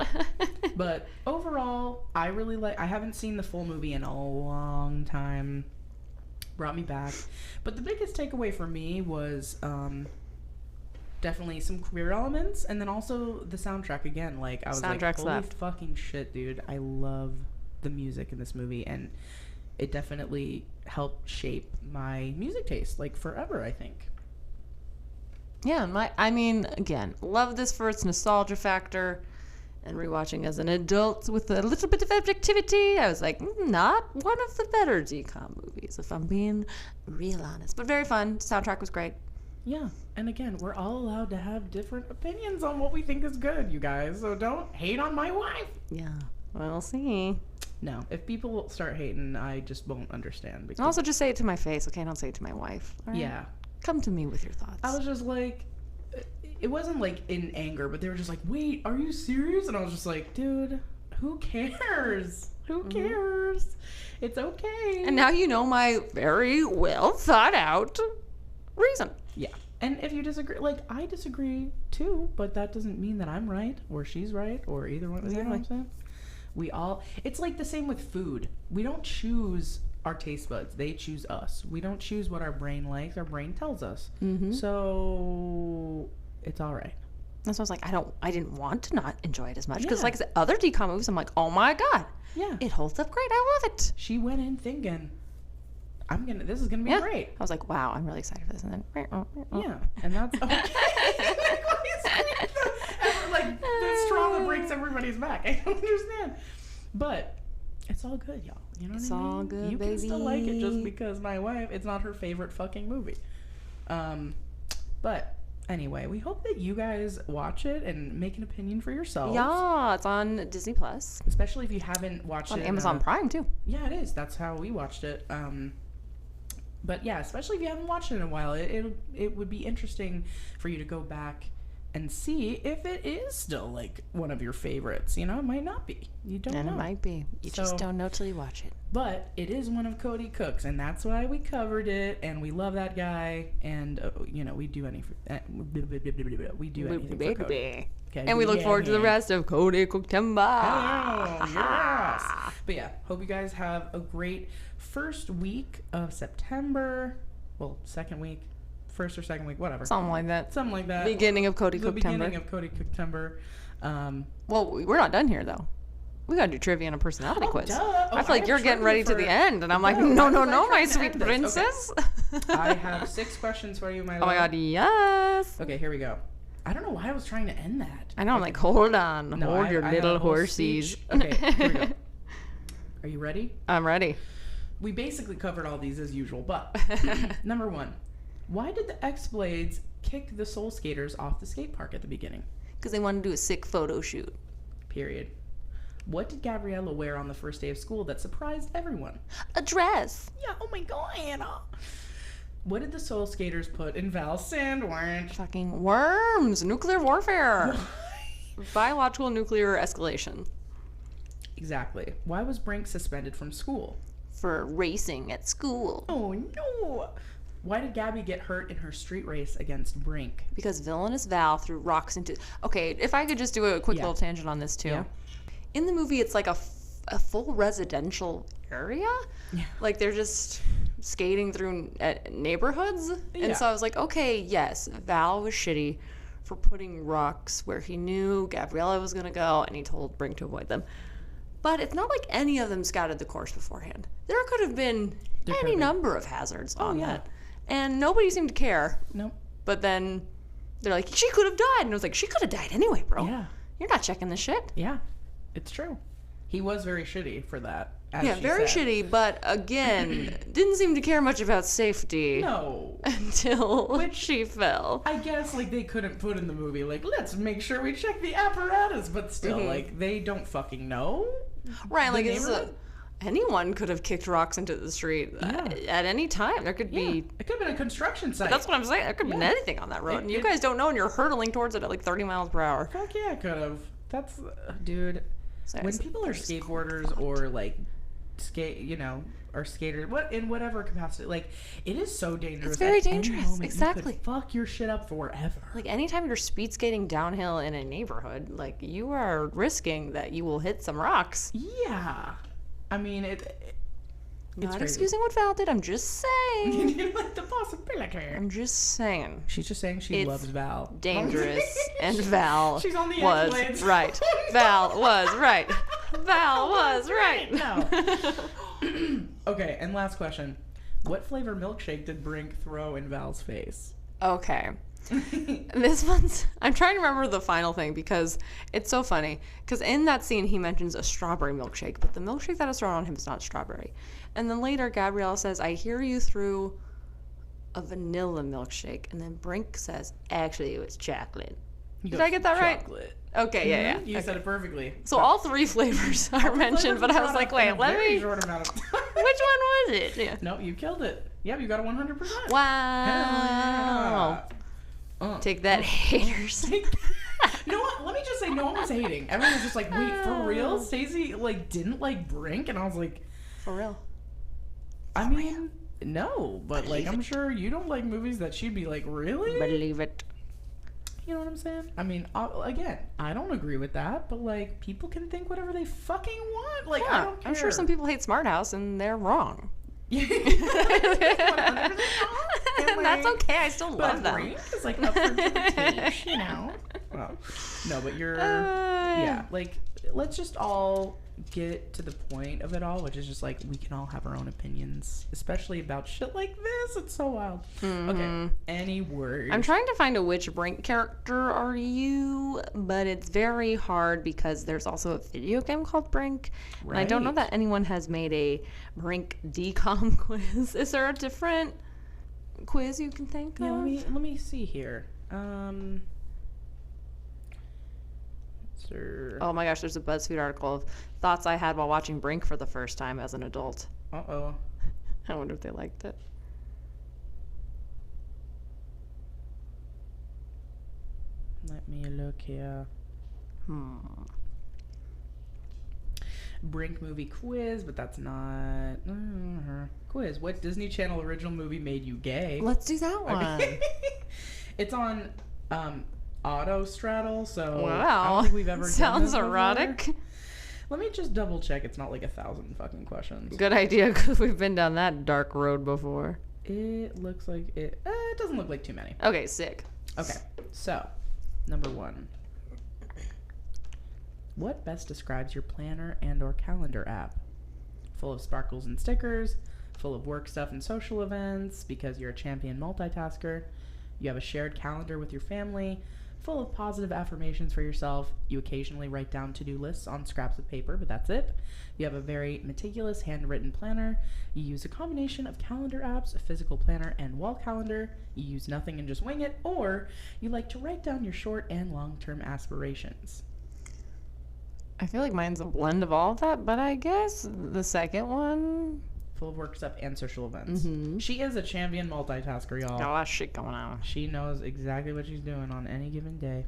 Speaker 2: But overall, I really like... I haven't seen the full movie in a long time. Brought me back. But the biggest takeaway for me was definitely some queer elements, and then also the soundtrack again. Like, I was like,
Speaker 3: Soundtrack
Speaker 2: holy
Speaker 3: slapped.
Speaker 2: fucking shit, dude. I love the music in this movie, and it definitely helped shape my music taste, like, forever, I think.
Speaker 3: Yeah, I mean, again, love this for its nostalgia factor. And rewatching as an adult with a little bit of objectivity, I was like, not one of the better DCOM movies, if I'm being real honest. But very fun. Soundtrack was great.
Speaker 2: Yeah, and again, we're all allowed to have different opinions on what we think is good, you guys. So don't hate on my wife.
Speaker 3: Yeah, we'll see.
Speaker 2: No, if people start hating, I just won't understand. Because,
Speaker 3: And also just say it to my face, okay? Don't say it to my wife. All right?
Speaker 2: yeah,
Speaker 3: Come to me with your thoughts.
Speaker 2: I was just like, it wasn't like in anger, but they were just like, wait, are you serious? And I was just like, dude, who cares? Who cares? It's okay.
Speaker 3: And now you know my very well thought out reason.
Speaker 2: Yeah. And if you disagree, like, I disagree too, but that doesn't mean that I'm right or she's right or either one. You know what I'm saying? We all, it's like the same with food. We don't choose our taste buds. They choose us. We don't choose what our brain likes. Our brain tells us. So it's all right.
Speaker 3: That's why I was like, I didn't want to not enjoy it as much. Because
Speaker 2: Yeah.
Speaker 3: like I said, other DCOM movies, I'm like, oh my God.
Speaker 2: Yeah.
Speaker 3: It holds up great. I love it.
Speaker 2: She went in thinking, this is going to be
Speaker 3: Yeah.
Speaker 2: great.
Speaker 3: I was like, wow, I'm really excited for this. And then,
Speaker 2: Yeah. And that's okay. Like the straw that breaks everybody's back. I don't understand. But it's all good, y'all. You know what
Speaker 3: It's
Speaker 2: I mean?
Speaker 3: all good,
Speaker 2: You can still like it just
Speaker 3: baby.
Speaker 2: because my wife, it's not her favorite fucking movie. But anyway, we hope that you guys watch it and make an opinion for yourselves.
Speaker 3: Yeah, it's on Disney Plus.
Speaker 2: Especially if you haven't watched
Speaker 3: On
Speaker 2: it.
Speaker 3: Amazon Prime too.
Speaker 2: Yeah, it is. That's how we watched it. But yeah, especially if you haven't watched it in a while, it would be interesting for you to go back and see if it is still like one of your favorites. You know, it might not be. You don't
Speaker 3: And
Speaker 2: know.
Speaker 3: it might be. You just
Speaker 2: So-
Speaker 3: don't know till you watch it.
Speaker 2: But it is one of Cody Cook's, and that's why we covered it. And we love that guy, and you know, we do anything. We do anything for Cody. Okay,
Speaker 3: And we look forward to the rest of Cody Cooktember.
Speaker 2: Oh, yes. But yeah, hope you guys have a great first week of September. Well, second week, first or second week, whatever.
Speaker 3: Something like that.
Speaker 2: Something like that.
Speaker 3: Beginning of Cody
Speaker 2: The
Speaker 3: Cooktember.
Speaker 2: beginning of Cody Cooktember.
Speaker 3: Well, we're not done here though. We gotta do trivia and a personality quiz.
Speaker 2: duh.
Speaker 3: I
Speaker 2: Oh,
Speaker 3: feel like
Speaker 2: I
Speaker 3: you're
Speaker 2: have
Speaker 3: getting ready to
Speaker 2: trivia
Speaker 3: the
Speaker 2: for-
Speaker 3: end, and I'm like,
Speaker 2: No,
Speaker 3: no,
Speaker 2: why
Speaker 3: no,
Speaker 2: was I
Speaker 3: no,
Speaker 2: trying
Speaker 3: my
Speaker 2: to
Speaker 3: sweet
Speaker 2: end this?
Speaker 3: princess.
Speaker 2: I have 6 questions for you, my
Speaker 3: Oh
Speaker 2: love.
Speaker 3: my God, yes.
Speaker 2: Okay, here we go. I don't know why I was trying to end that.
Speaker 3: I know. I'm like, hold on,
Speaker 2: No,
Speaker 3: hold your
Speaker 2: I had
Speaker 3: little
Speaker 2: a whole
Speaker 3: horsies.
Speaker 2: speech. Okay, here we go. Are you ready?
Speaker 3: I'm ready.
Speaker 2: We basically covered all these as usual, but number 1. Why did the X-Blades kick the Soul Skaters off the skate park at the beginning?
Speaker 3: Because they want to do a sick photo shoot.
Speaker 2: Period. What did Gabriella wear on the first day of school that surprised everyone?
Speaker 3: A dress.
Speaker 2: Yeah, oh my god, Anna. What did the Soul Skaters put in Val's sandwich?
Speaker 3: Fucking worms. Nuclear warfare. Biological nuclear escalation.
Speaker 2: Exactly. Why was Brink suspended from school?
Speaker 3: For racing at school.
Speaker 2: Oh no! Why did Gabby get hurt in her street race against Brink?
Speaker 3: Because villainous Val threw rocks into... Okay, if I could just do a quick little tangent on this, too.
Speaker 2: Yeah.
Speaker 3: In the movie, it's like a full residential area.
Speaker 2: Yeah.
Speaker 3: Like, they're just skating through neighborhoods.
Speaker 2: Yeah.
Speaker 3: And so I was like, okay, yes, Val was shitty for putting rocks where he knew Gabriella was going to go, and he told Brink to avoid them. But it's not like any of them scouted the course beforehand. There could have been any number of hazards on that. And nobody seemed to care.
Speaker 2: Nope.
Speaker 3: But then they're like, she could have died. And I was like, she could have died anyway, bro.
Speaker 2: Yeah.
Speaker 3: You're not checking this shit.
Speaker 2: Yeah. It's true. He was very shitty for that.
Speaker 3: Yeah, very shitty. But again, didn't seem to care much about safety.
Speaker 2: No.
Speaker 3: Until she fell.
Speaker 2: I guess, like, they couldn't put in the movie, like, let's make sure we check the apparatus. But still, like, they don't fucking know.
Speaker 3: Right, like, anyone could have kicked rocks into the street at any time. There could be...
Speaker 2: It could have been a construction site.
Speaker 3: That's what I'm saying. There could have been anything on that road. And you guys don't know, and you're hurtling towards it at like 30 miles per hour.
Speaker 2: Fuck yeah, it could have. That's... dude,
Speaker 3: Sorry,
Speaker 2: when people are skateboarders or, like, or skaters, in whatever capacity, like, it is so dangerous.
Speaker 3: It's very
Speaker 2: At any
Speaker 3: dangerous.
Speaker 2: moment,
Speaker 3: Exactly.
Speaker 2: You could fuck your shit up forever.
Speaker 3: Like, anytime you're speed skating downhill in a neighborhood, like, you are risking that you will hit some rocks.
Speaker 2: Yeah. I mean, it's
Speaker 3: Not
Speaker 2: crazy.
Speaker 3: excusing what Val did, I'm just saying.
Speaker 2: Like the possibility.
Speaker 3: I'm just saying.
Speaker 2: She's just saying she loves Val.
Speaker 3: Dangerous. And Val
Speaker 2: She's on the
Speaker 3: was
Speaker 2: X-Blades.
Speaker 3: right. Val was right. Val was right.
Speaker 2: No. Okay, and last question. What flavor milkshake did Brink throw in Val's face?
Speaker 3: Okay. This one's... I'm trying to remember the final thing because it's so funny. Because in that scene, he mentions a strawberry milkshake, but the milkshake that is thrown on him is not strawberry. And then later, Gabrielle says, I hear you threw a vanilla milkshake. And then Brink says, actually, it was chocolate. Did I get that right?
Speaker 2: Chocolate.
Speaker 3: Okay, yeah.
Speaker 2: You said it perfectly.
Speaker 3: So all three flavors are mentioned, but I was like, wait, let me...
Speaker 2: Short amount of time.
Speaker 3: Which one was it? Yeah.
Speaker 2: No, you killed it. Yep, you got a 100%.
Speaker 3: Wow. Take that, haters.
Speaker 2: No, let me just say, no one was hating. Everyone was just like, wait, for real? Stacey, like, didn't like Brink? And I was like...
Speaker 3: For real.
Speaker 2: I mean, no, but like, I'm sure you don't like movies that she'd be like, really?
Speaker 3: Believe it.
Speaker 2: You know what I'm saying? I mean, again, I don't agree with that, but like, people can think whatever they fucking want. Like, I don't care.
Speaker 3: I'm sure some people hate Smart House and they're wrong. That's okay. I still love them.
Speaker 2: Brink is like up for debate, you know. Well, no, but you're yeah. Like, let's just all get to the point of it all, which is just like we can all have our own opinions, especially about shit like this. It's so wild. Okay. Any word?
Speaker 3: I'm trying to find a which Brink character are you, but it's very hard because there's also a video game called Brink. Right. And I don't know that anyone has made a Brink decom quiz. Is there a different quiz you can think of?
Speaker 2: Let me see here.
Speaker 3: Oh my gosh, there's a BuzzFeed article of thoughts I had while watching Brink for the first time as an adult.
Speaker 2: Uh-oh.
Speaker 3: I wonder if they liked it.
Speaker 2: Let me look here. Brink movie quiz, but that's not... Quiz. What Disney Channel original movie made you gay?
Speaker 3: Let's do that one.
Speaker 2: It's on... Auto straddle, so
Speaker 3: wow,
Speaker 2: I don't think we've ever
Speaker 3: sounds
Speaker 2: done
Speaker 3: erotic.
Speaker 2: Let me just double check it's not like 1,000 fucking questions.
Speaker 3: Good idea, because we've been down that dark road before.
Speaker 2: It looks like it doesn't look like too many.
Speaker 3: Okay, sick.
Speaker 2: Okay, so number 1, what best describes your planner and or calendar app? Full of sparkles and stickers, full of work stuff and social events because you're a champion multitasker. You have a shared calendar with your family, full of positive affirmations for yourself. You occasionally write down to-do lists on scraps of paper, but that's it. You have a very meticulous handwritten planner. You use a combination of calendar apps, a physical planner, and wall calendar. You use nothing and just wing it, or you like to write down your short and long-term aspirations.
Speaker 3: I feel like mine's a blend of all of that, but I guess the second one...
Speaker 2: Full of work stuff and social events. She is a champion multitasker, y'all.
Speaker 3: Got a lot of shit going on.
Speaker 2: She knows exactly what she's doing on any given day.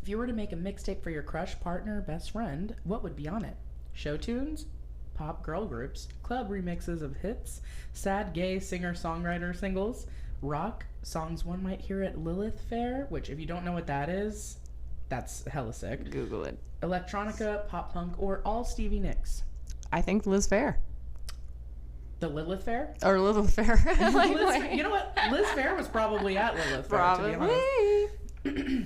Speaker 2: If you were to make a mixtape for your crush, partner, best friend, what would be on it? Show tunes, pop girl groups, club remixes of hits, sad gay singer-songwriter singles, rock, songs one might hear at Lilith Fair, which if you don't know what that is, that's hella sick.
Speaker 3: Google it.
Speaker 2: Electronica, pop punk, or all Stevie Nicks.
Speaker 3: I think Liz Fair.
Speaker 2: The Lilith Fair?
Speaker 3: Or Lilith Fair. Like,
Speaker 2: Liz, you know what? Liz Fair was probably at Lilith Fair, to be honest.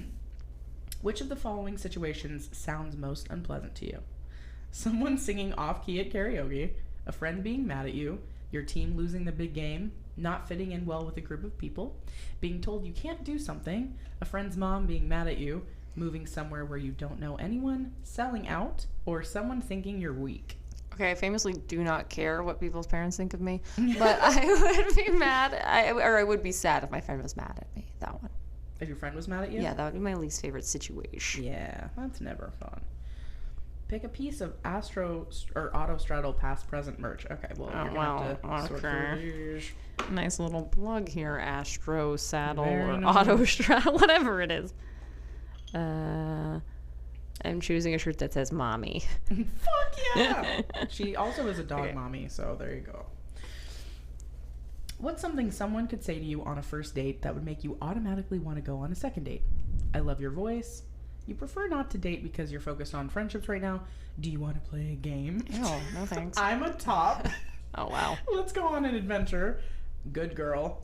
Speaker 2: Which of the following situations sounds most unpleasant to you? Someone singing off-key at karaoke, a friend being mad at you, your team losing the big game, not fitting in well with a group of people, being told you can't do something, a friend's mom being mad at you, moving somewhere where you don't know anyone, selling out, or someone thinking you're weak.
Speaker 3: Okay, I famously do not care what people's parents think of me, but I would be mad, or I would be sad if my friend was mad at me. That one.
Speaker 2: If your friend was mad at you?
Speaker 3: Yeah, that would be my least favorite situation.
Speaker 2: Yeah, that's never fun. Pick a piece of Autostraddle past present merch. Okay, well, you're gonna have to sort through these.
Speaker 3: Nice little plug here, Astro Saddle
Speaker 2: Very
Speaker 3: or
Speaker 2: nice.
Speaker 3: Auto Straddle, whatever it is. I'm choosing a shirt that says mommy.
Speaker 2: Fuck yeah! She also is a dog
Speaker 3: Okay.
Speaker 2: mommy, so there you go. What's something someone could say to you on a first date that would make you automatically want to go on a second date? I love your voice. You prefer not to date because you're focused on friendships right now. Do you want to play a game?
Speaker 3: Ew, no thanks.
Speaker 2: I'm a top.
Speaker 3: Oh, wow.
Speaker 2: Let's go on an adventure. Good girl.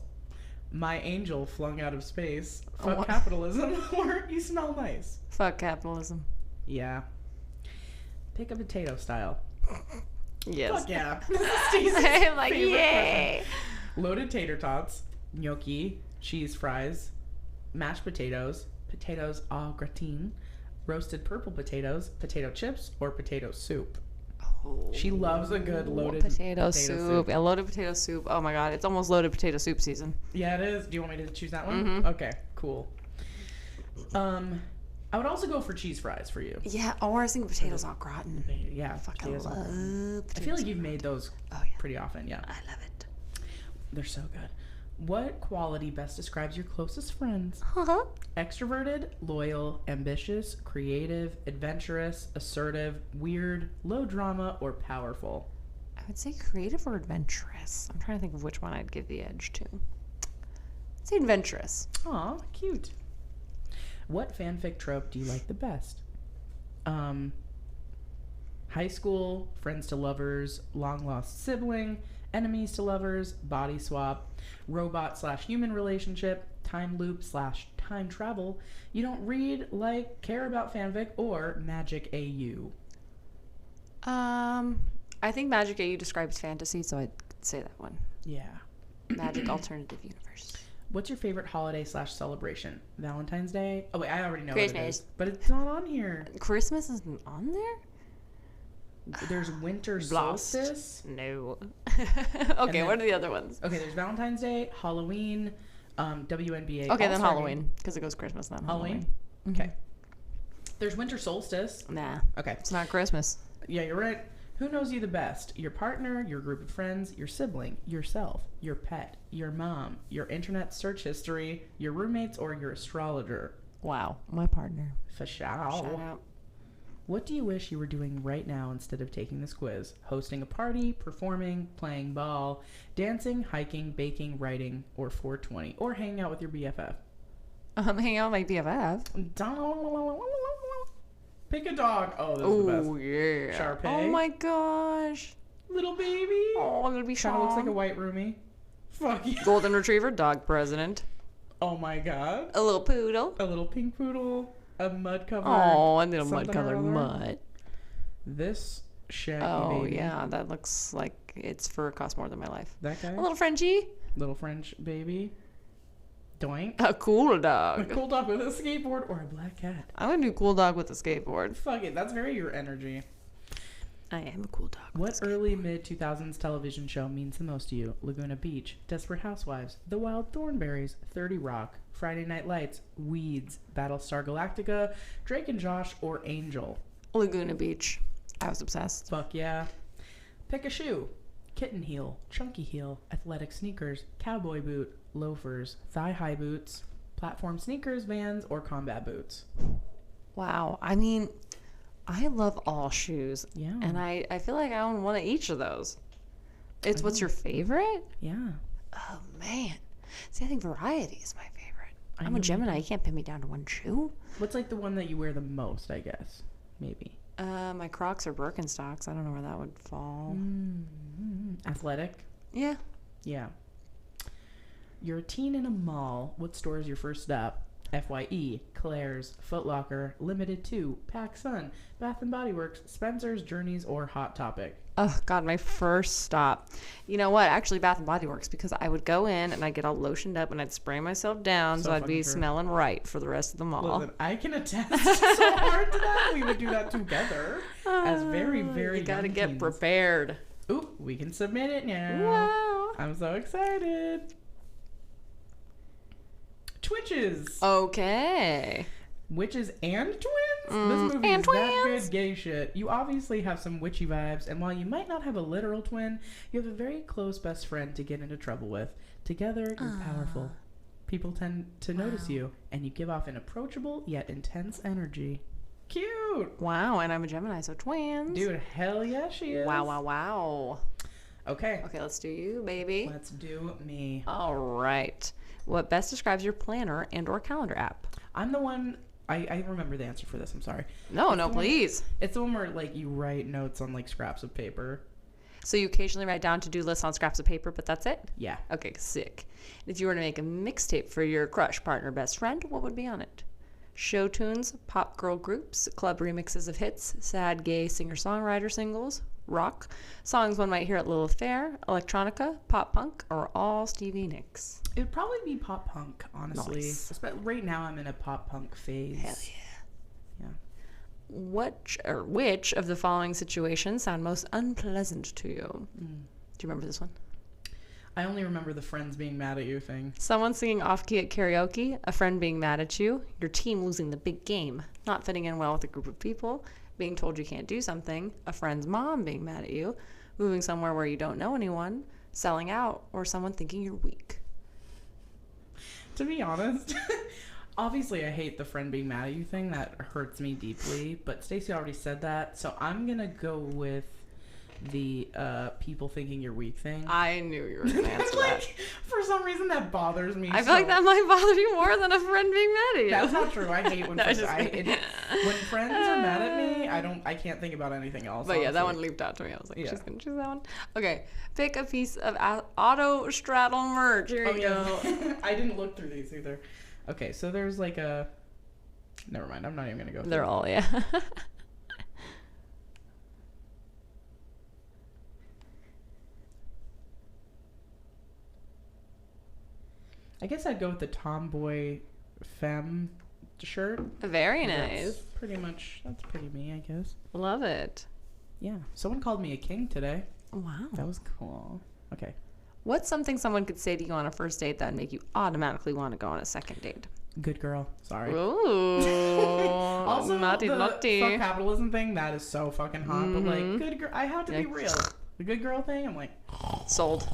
Speaker 2: My angel flung out of space. Fuck
Speaker 3: What?
Speaker 2: capitalism. Or you smell nice.
Speaker 3: Fuck capitalism.
Speaker 2: Yeah. Pick a potato style.
Speaker 3: Yes.
Speaker 2: Fuck yeah. This is Stacy's
Speaker 3: I'm like,
Speaker 2: favorite
Speaker 3: yay.
Speaker 2: question. Loaded tater tots, gnocchi, cheese fries, mashed potatoes, potatoes au gratin, roasted purple potatoes, potato chips, or potato soup.
Speaker 3: Oh,
Speaker 2: She loves a good loaded
Speaker 3: potato soup. A loaded potato soup. Oh my god, it's almost loaded potato soup season.
Speaker 2: Yeah, it is. Do you want me to choose that one?
Speaker 3: Mhm.
Speaker 2: Okay, cool. I would also go for cheese fries for you.
Speaker 3: Yeah, or I was thinking potatoes au gratin.
Speaker 2: Yeah,
Speaker 3: Fucking
Speaker 2: potatoes.
Speaker 3: love
Speaker 2: I feel like you've made those
Speaker 3: Oh yeah,
Speaker 2: pretty often. Yeah,
Speaker 3: I love it.
Speaker 2: they're so good. What quality best describes your closest friends?
Speaker 3: Uh-huh.
Speaker 2: Extroverted, loyal, ambitious, creative, adventurous, assertive, weird, low drama, or powerful?
Speaker 3: I would say creative or adventurous. I'm trying to think of which one I'd give the edge to. I'd say adventurous.
Speaker 2: Aw, cute. What fanfic trope do you like the best? High school, friends to lovers, long lost sibling, enemies to lovers, body swap, robot/human relationship, time loop / time travel. You don't read, like, care about fanfic, or magic AU.
Speaker 3: I think Magic AU describes fantasy, so I'd say that one.
Speaker 2: Yeah.
Speaker 3: Magic alternative universe.
Speaker 2: What's your favorite holiday / celebration? Valentine's Day? Oh wait, I already know what it
Speaker 3: Christmas.
Speaker 2: is, but it's not on here.
Speaker 3: Christmas isn't on there?
Speaker 2: There's winter
Speaker 3: Lost.
Speaker 2: solstice.
Speaker 3: No.
Speaker 2: And
Speaker 3: Okay,
Speaker 2: then-
Speaker 3: what are the other ones?
Speaker 2: Okay, there's Valentine's Day, Halloween, WNBA.
Speaker 3: Okay, then
Speaker 2: All-Star
Speaker 3: Halloween,
Speaker 2: Game.
Speaker 3: because it goes Christmas, then
Speaker 2: Halloween.
Speaker 3: Halloween.
Speaker 2: Okay. There's winter solstice.
Speaker 3: Nah,
Speaker 2: Okay.
Speaker 3: it's not Christmas.
Speaker 2: Yeah, you're right. Who knows you the best? Your partner, your group of friends, your sibling, yourself, your pet, your mom, your internet search history, your roommates, or your astrologer?
Speaker 3: Wow, my partner.
Speaker 2: For
Speaker 3: Shout
Speaker 2: sure.
Speaker 3: out.
Speaker 2: What do you wish you were doing right now instead of taking this quiz? Hosting a party, performing, playing ball, dancing, hiking, baking, writing, or 420, or hanging out with your BFF?
Speaker 3: Hang out with my BFF.
Speaker 2: Pick a dog. Oh, this is the best.
Speaker 3: Oh, yeah.
Speaker 2: Sharpay.
Speaker 3: Oh my gosh.
Speaker 2: Little baby.
Speaker 3: Oh, it'll be
Speaker 2: Kind of looks like a
Speaker 3: Sean.
Speaker 2: white roomie. Fuck yeah.
Speaker 3: Golden Retriever, dog president.
Speaker 2: Oh my god.
Speaker 3: A little poodle.
Speaker 2: A little pink poodle. A mud covered.
Speaker 3: Oh, and then a
Speaker 2: something
Speaker 3: mud colored
Speaker 2: or other.
Speaker 3: mutt.
Speaker 2: This shaggy
Speaker 3: Oh,
Speaker 2: baby.
Speaker 3: yeah, that looks like its fur costs more than my life.
Speaker 2: That guy.
Speaker 3: A little Frenchie.
Speaker 2: Little French baby. Doink.
Speaker 3: A cool
Speaker 2: A
Speaker 3: dog.
Speaker 2: cool dog with a skateboard or a black cat.
Speaker 3: I'm gonna do cool dog with a skateboard.
Speaker 2: Fuck it. That's very your energy.
Speaker 3: I am a cool dog.
Speaker 2: What early mid 2000s television show means the most to you? Laguna Beach, Desperate Housewives, The Wild Thornberrys, 30 Rock, Friday Night Lights, Weeds, Battlestar Galactica, Drake and Josh, or Angel?
Speaker 3: Laguna Beach. I was obsessed.
Speaker 2: Fuck yeah. Pick a shoe. Kitten heel, chunky heel, athletic sneakers, cowboy boot, loafers, thigh-high boots, platform sneakers, Vans, or combat boots.
Speaker 3: Wow. I mean, I love all shoes.
Speaker 2: Yeah.
Speaker 3: And I feel like I own one of each of those. It's what's your favorite?
Speaker 2: Yeah.
Speaker 3: Oh, man. See, I think variety is my favorite.
Speaker 2: I
Speaker 3: I'm
Speaker 2: know
Speaker 3: a
Speaker 2: you
Speaker 3: Gemini. You can't pin me down to one shoe.
Speaker 2: What's like the one that you wear the most, I guess? Maybe.
Speaker 3: My Crocs or Birkenstocks. I don't know where that would fall.
Speaker 2: Athletic?
Speaker 3: Yeah.
Speaker 2: Yeah. You're a teen in a mall. What store is your first stop? FYE, Claire's, Foot Locker, Limited 2, PacSun, Bath & Body Works, Spencer's, Journeys, or Hot Topic.
Speaker 3: Oh, God, my first stop. You know what? Actually, Bath & Body Works, because I would go in and I'd get all lotioned up and I'd spray myself down so I'd be
Speaker 2: fucking true.
Speaker 3: smelling right for the rest of the mall.
Speaker 2: Listen, I can attest so hard to that. We would do that together as very, very
Speaker 3: You got to
Speaker 2: young
Speaker 3: get
Speaker 2: teens.
Speaker 3: prepared.
Speaker 2: Ooh, we can submit it now.
Speaker 3: Wow.
Speaker 2: I'm so excited. Twitches.
Speaker 3: Okay.
Speaker 2: Witches and twins? This movie
Speaker 3: and
Speaker 2: is that
Speaker 3: twins.
Speaker 2: good gay shit. You obviously have some witchy vibes, and while you might not have a literal twin, you have a very close best friend to get into trouble with. Together, you're powerful. People tend to notice you, and you give off an approachable yet intense energy. Cute!
Speaker 3: Wow, and I'm a Gemini, so twins.
Speaker 2: Dude, hell yeah, she is.
Speaker 3: Wow, wow, wow.
Speaker 2: Okay,
Speaker 3: Okay, let's do you, baby.
Speaker 2: let's do me.
Speaker 3: All right. What best describes your planner and or calendar app?
Speaker 2: I'm the one... I remember the answer for this, I'm sorry.
Speaker 3: No,
Speaker 2: It's
Speaker 3: no,
Speaker 2: the one-
Speaker 3: please.
Speaker 2: It's the one where, like, you write notes on, like, scraps of paper.
Speaker 3: So you occasionally write down to-do lists on scraps of paper, but that's it?
Speaker 2: Yeah.
Speaker 3: Okay, sick. If you were to make a mixtape for your crush, partner, best friend, what would be on it? Show tunes, pop girl groups, club remixes of hits, sad gay singer-songwriter singles, rock, songs one might hear at Lilith Fair, electronica, pop punk, or all Stevie Nicks.
Speaker 2: It would probably be pop punk, honestly.
Speaker 3: Nice.
Speaker 2: Right now, I'm in a pop punk phase.
Speaker 3: Hell yeah.
Speaker 2: Yeah.
Speaker 3: Which of the following situations sound most unpleasant to you? Do you remember this one?
Speaker 2: I only remember the friends being mad at you thing.
Speaker 3: Someone singing off-key at karaoke, a friend being mad at you, your team losing the big game, not fitting in well with a group of people, being told you can't do something, a friend's mom being mad at you, moving somewhere where you don't know anyone, selling out, or someone thinking you're weak.
Speaker 2: To be honest, obviously I hate the friend being mad at you thing. That hurts me deeply. But Stacy already said that, so I'm gonna go with the people thinking you're weak thing.
Speaker 3: I knew you were going to answer that.
Speaker 2: Like, for some reason that bothers me.
Speaker 3: I feel like that might bother you more than a friend being mad at you.
Speaker 2: That's not true. I hate when
Speaker 3: No,
Speaker 2: friends,
Speaker 3: just kidding.
Speaker 2: when friends are mad at me. I can't think about anything else.
Speaker 3: But yeah, that
Speaker 2: honestly.
Speaker 3: one leaped out to me. I was like,
Speaker 2: Yeah.
Speaker 3: she's going to choose that one. Okay, pick a piece of auto straddle merch. Here you go.
Speaker 2: I didn't look through these either. Okay, so there's like a... Never mind, I'm not even going to go through
Speaker 3: They're all, yeah.
Speaker 2: I guess I'd go with the tomboy femme shirt.
Speaker 3: Very
Speaker 2: That's
Speaker 3: nice.
Speaker 2: that's pretty me, I guess.
Speaker 3: Love it.
Speaker 2: Yeah. Someone called me a king today.
Speaker 3: Wow.
Speaker 2: That was cool. Okay.
Speaker 3: What's something someone could say to you on a first date that would make you automatically want to go on a second date?
Speaker 2: Good girl. Sorry.
Speaker 3: Ooh.
Speaker 2: Also,
Speaker 3: naughty,
Speaker 2: the
Speaker 3: naughty.
Speaker 2: fuck capitalism thing, that is so fucking hot. But, like, good girl, I have to be
Speaker 3: Yeah.
Speaker 2: real. The good girl thing, I'm like,
Speaker 3: Sold.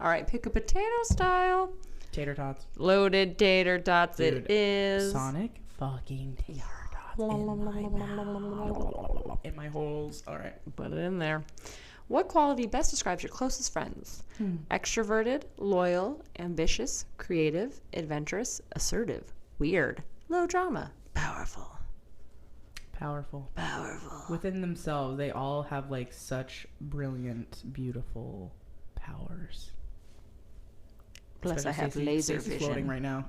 Speaker 3: All right, pick a potato style.
Speaker 2: tater tots.
Speaker 3: Loaded tater tots
Speaker 2: Dude,
Speaker 3: it is.
Speaker 2: Sonic fucking tater tots in my mouth. In my holes. All right.
Speaker 3: Put it in there. What quality best describes your closest friends? Extroverted, loyal, ambitious, creative, adventurous, assertive, weird, low drama, powerful.
Speaker 2: Powerful.
Speaker 3: Powerful.
Speaker 2: Within themselves, they all have, like, such brilliant, beautiful powers.
Speaker 3: Plus, I
Speaker 2: Especially
Speaker 3: have
Speaker 2: Stacey-
Speaker 3: laser
Speaker 2: Stacey's
Speaker 3: vision.
Speaker 2: floating right now.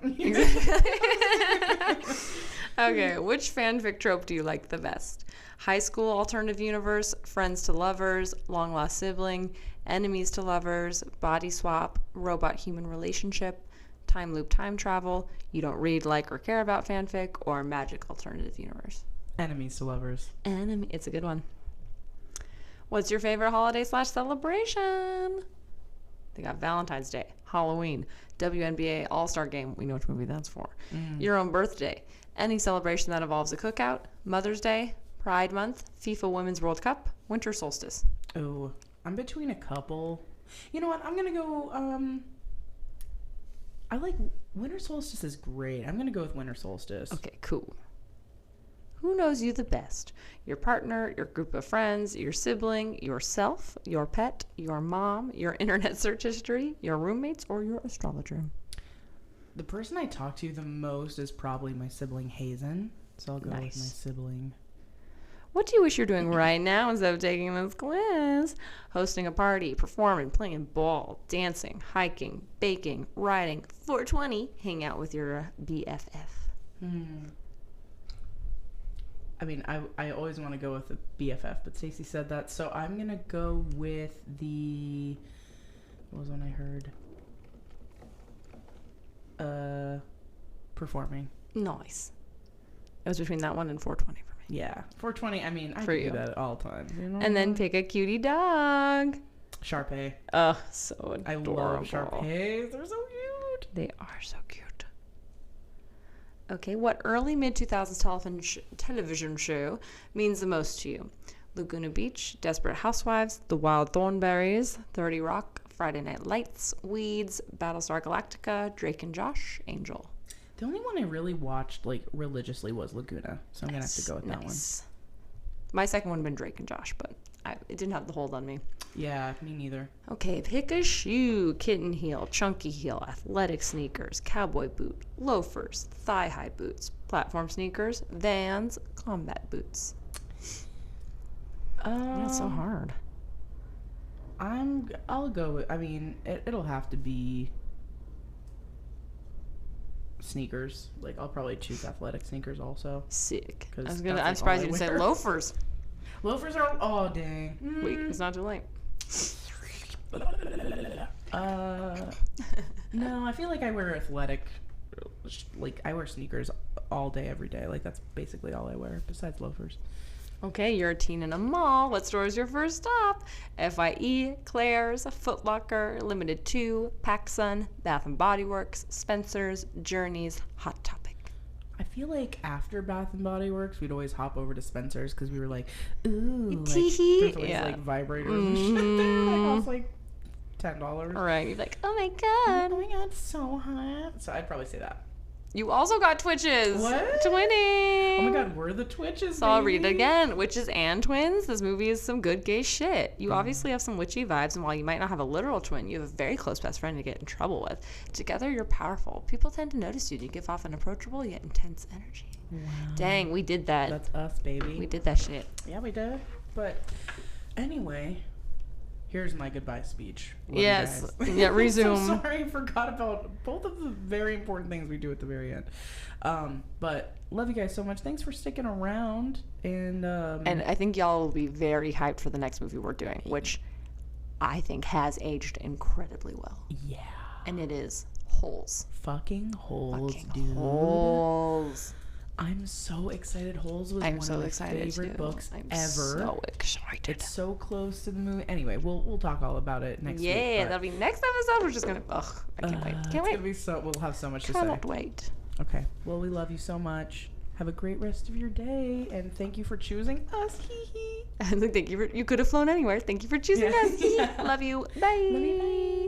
Speaker 3: Okay, which fanfic trope do you like the best? High school alternative universe, friends to lovers, long lost sibling, enemies to lovers, body swap, robot human relationship, time loop time travel, you don't read, like, or care about fanfic, or magic alternative universe?
Speaker 2: Enemies to lovers.
Speaker 3: Enemy. It's a good one. What's your favorite holiday / celebration? They got Valentine's Day, Halloween, WNBA All-Star Game. We know which movie that's for. Your own birthday. Any celebration that involves a cookout. Mother's Day, Pride Month, FIFA Women's World Cup, Winter Solstice.
Speaker 2: Oh, I'm between a couple. You know what? I'm gonna go. I like Winter Solstice is great. I'm gonna go with Winter Solstice.
Speaker 3: Okay, cool. Who knows you the best? Your partner, your group of friends, your sibling, yourself, your pet, your mom, your internet search history, your roommates, or your astrologer?
Speaker 2: The person I talk to the most is probably my sibling Hazen. So I'll go with my sibling.
Speaker 3: What do you wish you're doing right now instead of taking this quiz? Hosting a party, performing, playing ball, dancing, hiking, baking, riding, 420, hang out with your BFF.
Speaker 2: I mean, I always want to go with the BFF, but Stacey said that, so I'm going to go with the... What was one I heard? Performing.
Speaker 3: Nice. It was between that one and 420 for me.
Speaker 2: Yeah, 420. I mean, I do that at all times. You know?
Speaker 3: And then pick a cutie dog.
Speaker 2: Shar-Pei.
Speaker 3: Oh, so adorable.
Speaker 2: I love Shar-Peis. They're so cute.
Speaker 3: They are so cute. Okay, what early mid-2000s television show means the most to you? Laguna Beach, Desperate Housewives, The Wild Thornberrys, 30 Rock, Friday Night Lights, Weeds, Battlestar Galactica, Drake and Josh, Angel.
Speaker 2: The only one I really watched, like, religiously was Laguna, so I'm going to have to go with that one.
Speaker 3: My second one would have been Drake and Josh, but it didn't have the hold on me.
Speaker 2: Yeah, me neither.
Speaker 3: Okay, pick a shoe. Kitten heel, chunky heel, athletic sneakers, cowboy boot, loafers, thigh-high boots, platform sneakers, Vans, combat boots. That's so hard.
Speaker 2: I'll go with, I mean, it'll have to be sneakers. Like, I'll probably choose athletic sneakers also.
Speaker 3: Sick.
Speaker 2: I'm
Speaker 3: I'm surprised you didn't say loafers.
Speaker 2: Loafers are, oh dang.
Speaker 3: Wait, it's not too late.
Speaker 2: No, I feel like I wear athletic, like, I wear sneakers all day, every day. Like, that's basically all I wear, besides loafers.
Speaker 3: Okay, you're a teen in a mall. What store is your first stop? FIE, Claire's, Foot Locker, Limited 2, PacSun, Bath & Body Works, Spencer's, Journeys, Hot Topic.
Speaker 2: I feel like after Bath & Body Works, we'd always hop over to Spencer's because we were like, ooh, like, there's always like vibrators and shit there. That cost like $10.
Speaker 3: Right, you're like, oh my god.
Speaker 2: Oh my god, so hot. So I'd probably say that.
Speaker 3: You also got Twitches.
Speaker 2: What?
Speaker 3: Twinning.
Speaker 2: Oh my god, we're the Twitches,
Speaker 3: So I'll read it again. Witches and twins. This movie is some good gay shit. You obviously have some witchy vibes, and while you might not have a literal twin, you have a very close best friend to get in trouble with. Together, you're powerful. People tend to notice you. You give off an approachable yet intense energy. Wow. Dang, we did that.
Speaker 2: That's us, baby.
Speaker 3: We did that shit.
Speaker 2: Yeah, we did. But anyway, here's my goodbye speech. Love
Speaker 3: yes.
Speaker 2: You guys.
Speaker 3: Yeah, resume.
Speaker 2: I'm so sorry, I forgot about both of the very important things we do at the very end. But love you guys so much. Thanks for sticking around. And
Speaker 3: I think y'all will be very hyped for the next movie we're doing, which I think has aged incredibly well.
Speaker 2: Yeah.
Speaker 3: And it is Holes.
Speaker 2: Fucking Holes,
Speaker 3: Fucking
Speaker 2: dude.
Speaker 3: Holes.
Speaker 2: I'm so excited. Holes was one of my favorite books ever.
Speaker 3: So excited.
Speaker 2: It's so close to the movie. Anyway, we'll talk all about it next week.
Speaker 3: Yeah, that'll be next episode. We're just gonna. I can't wait. Can't wait.
Speaker 2: We'll have so much to say.
Speaker 3: Cannot wait.
Speaker 2: Okay. Well, we love you so much. Have a great rest of your day, and thank you for choosing us. Hee hee.
Speaker 3: Thank you. You could have flown anywhere. Thank you for choosing us. Love you. Bye.
Speaker 2: Love you. Bye.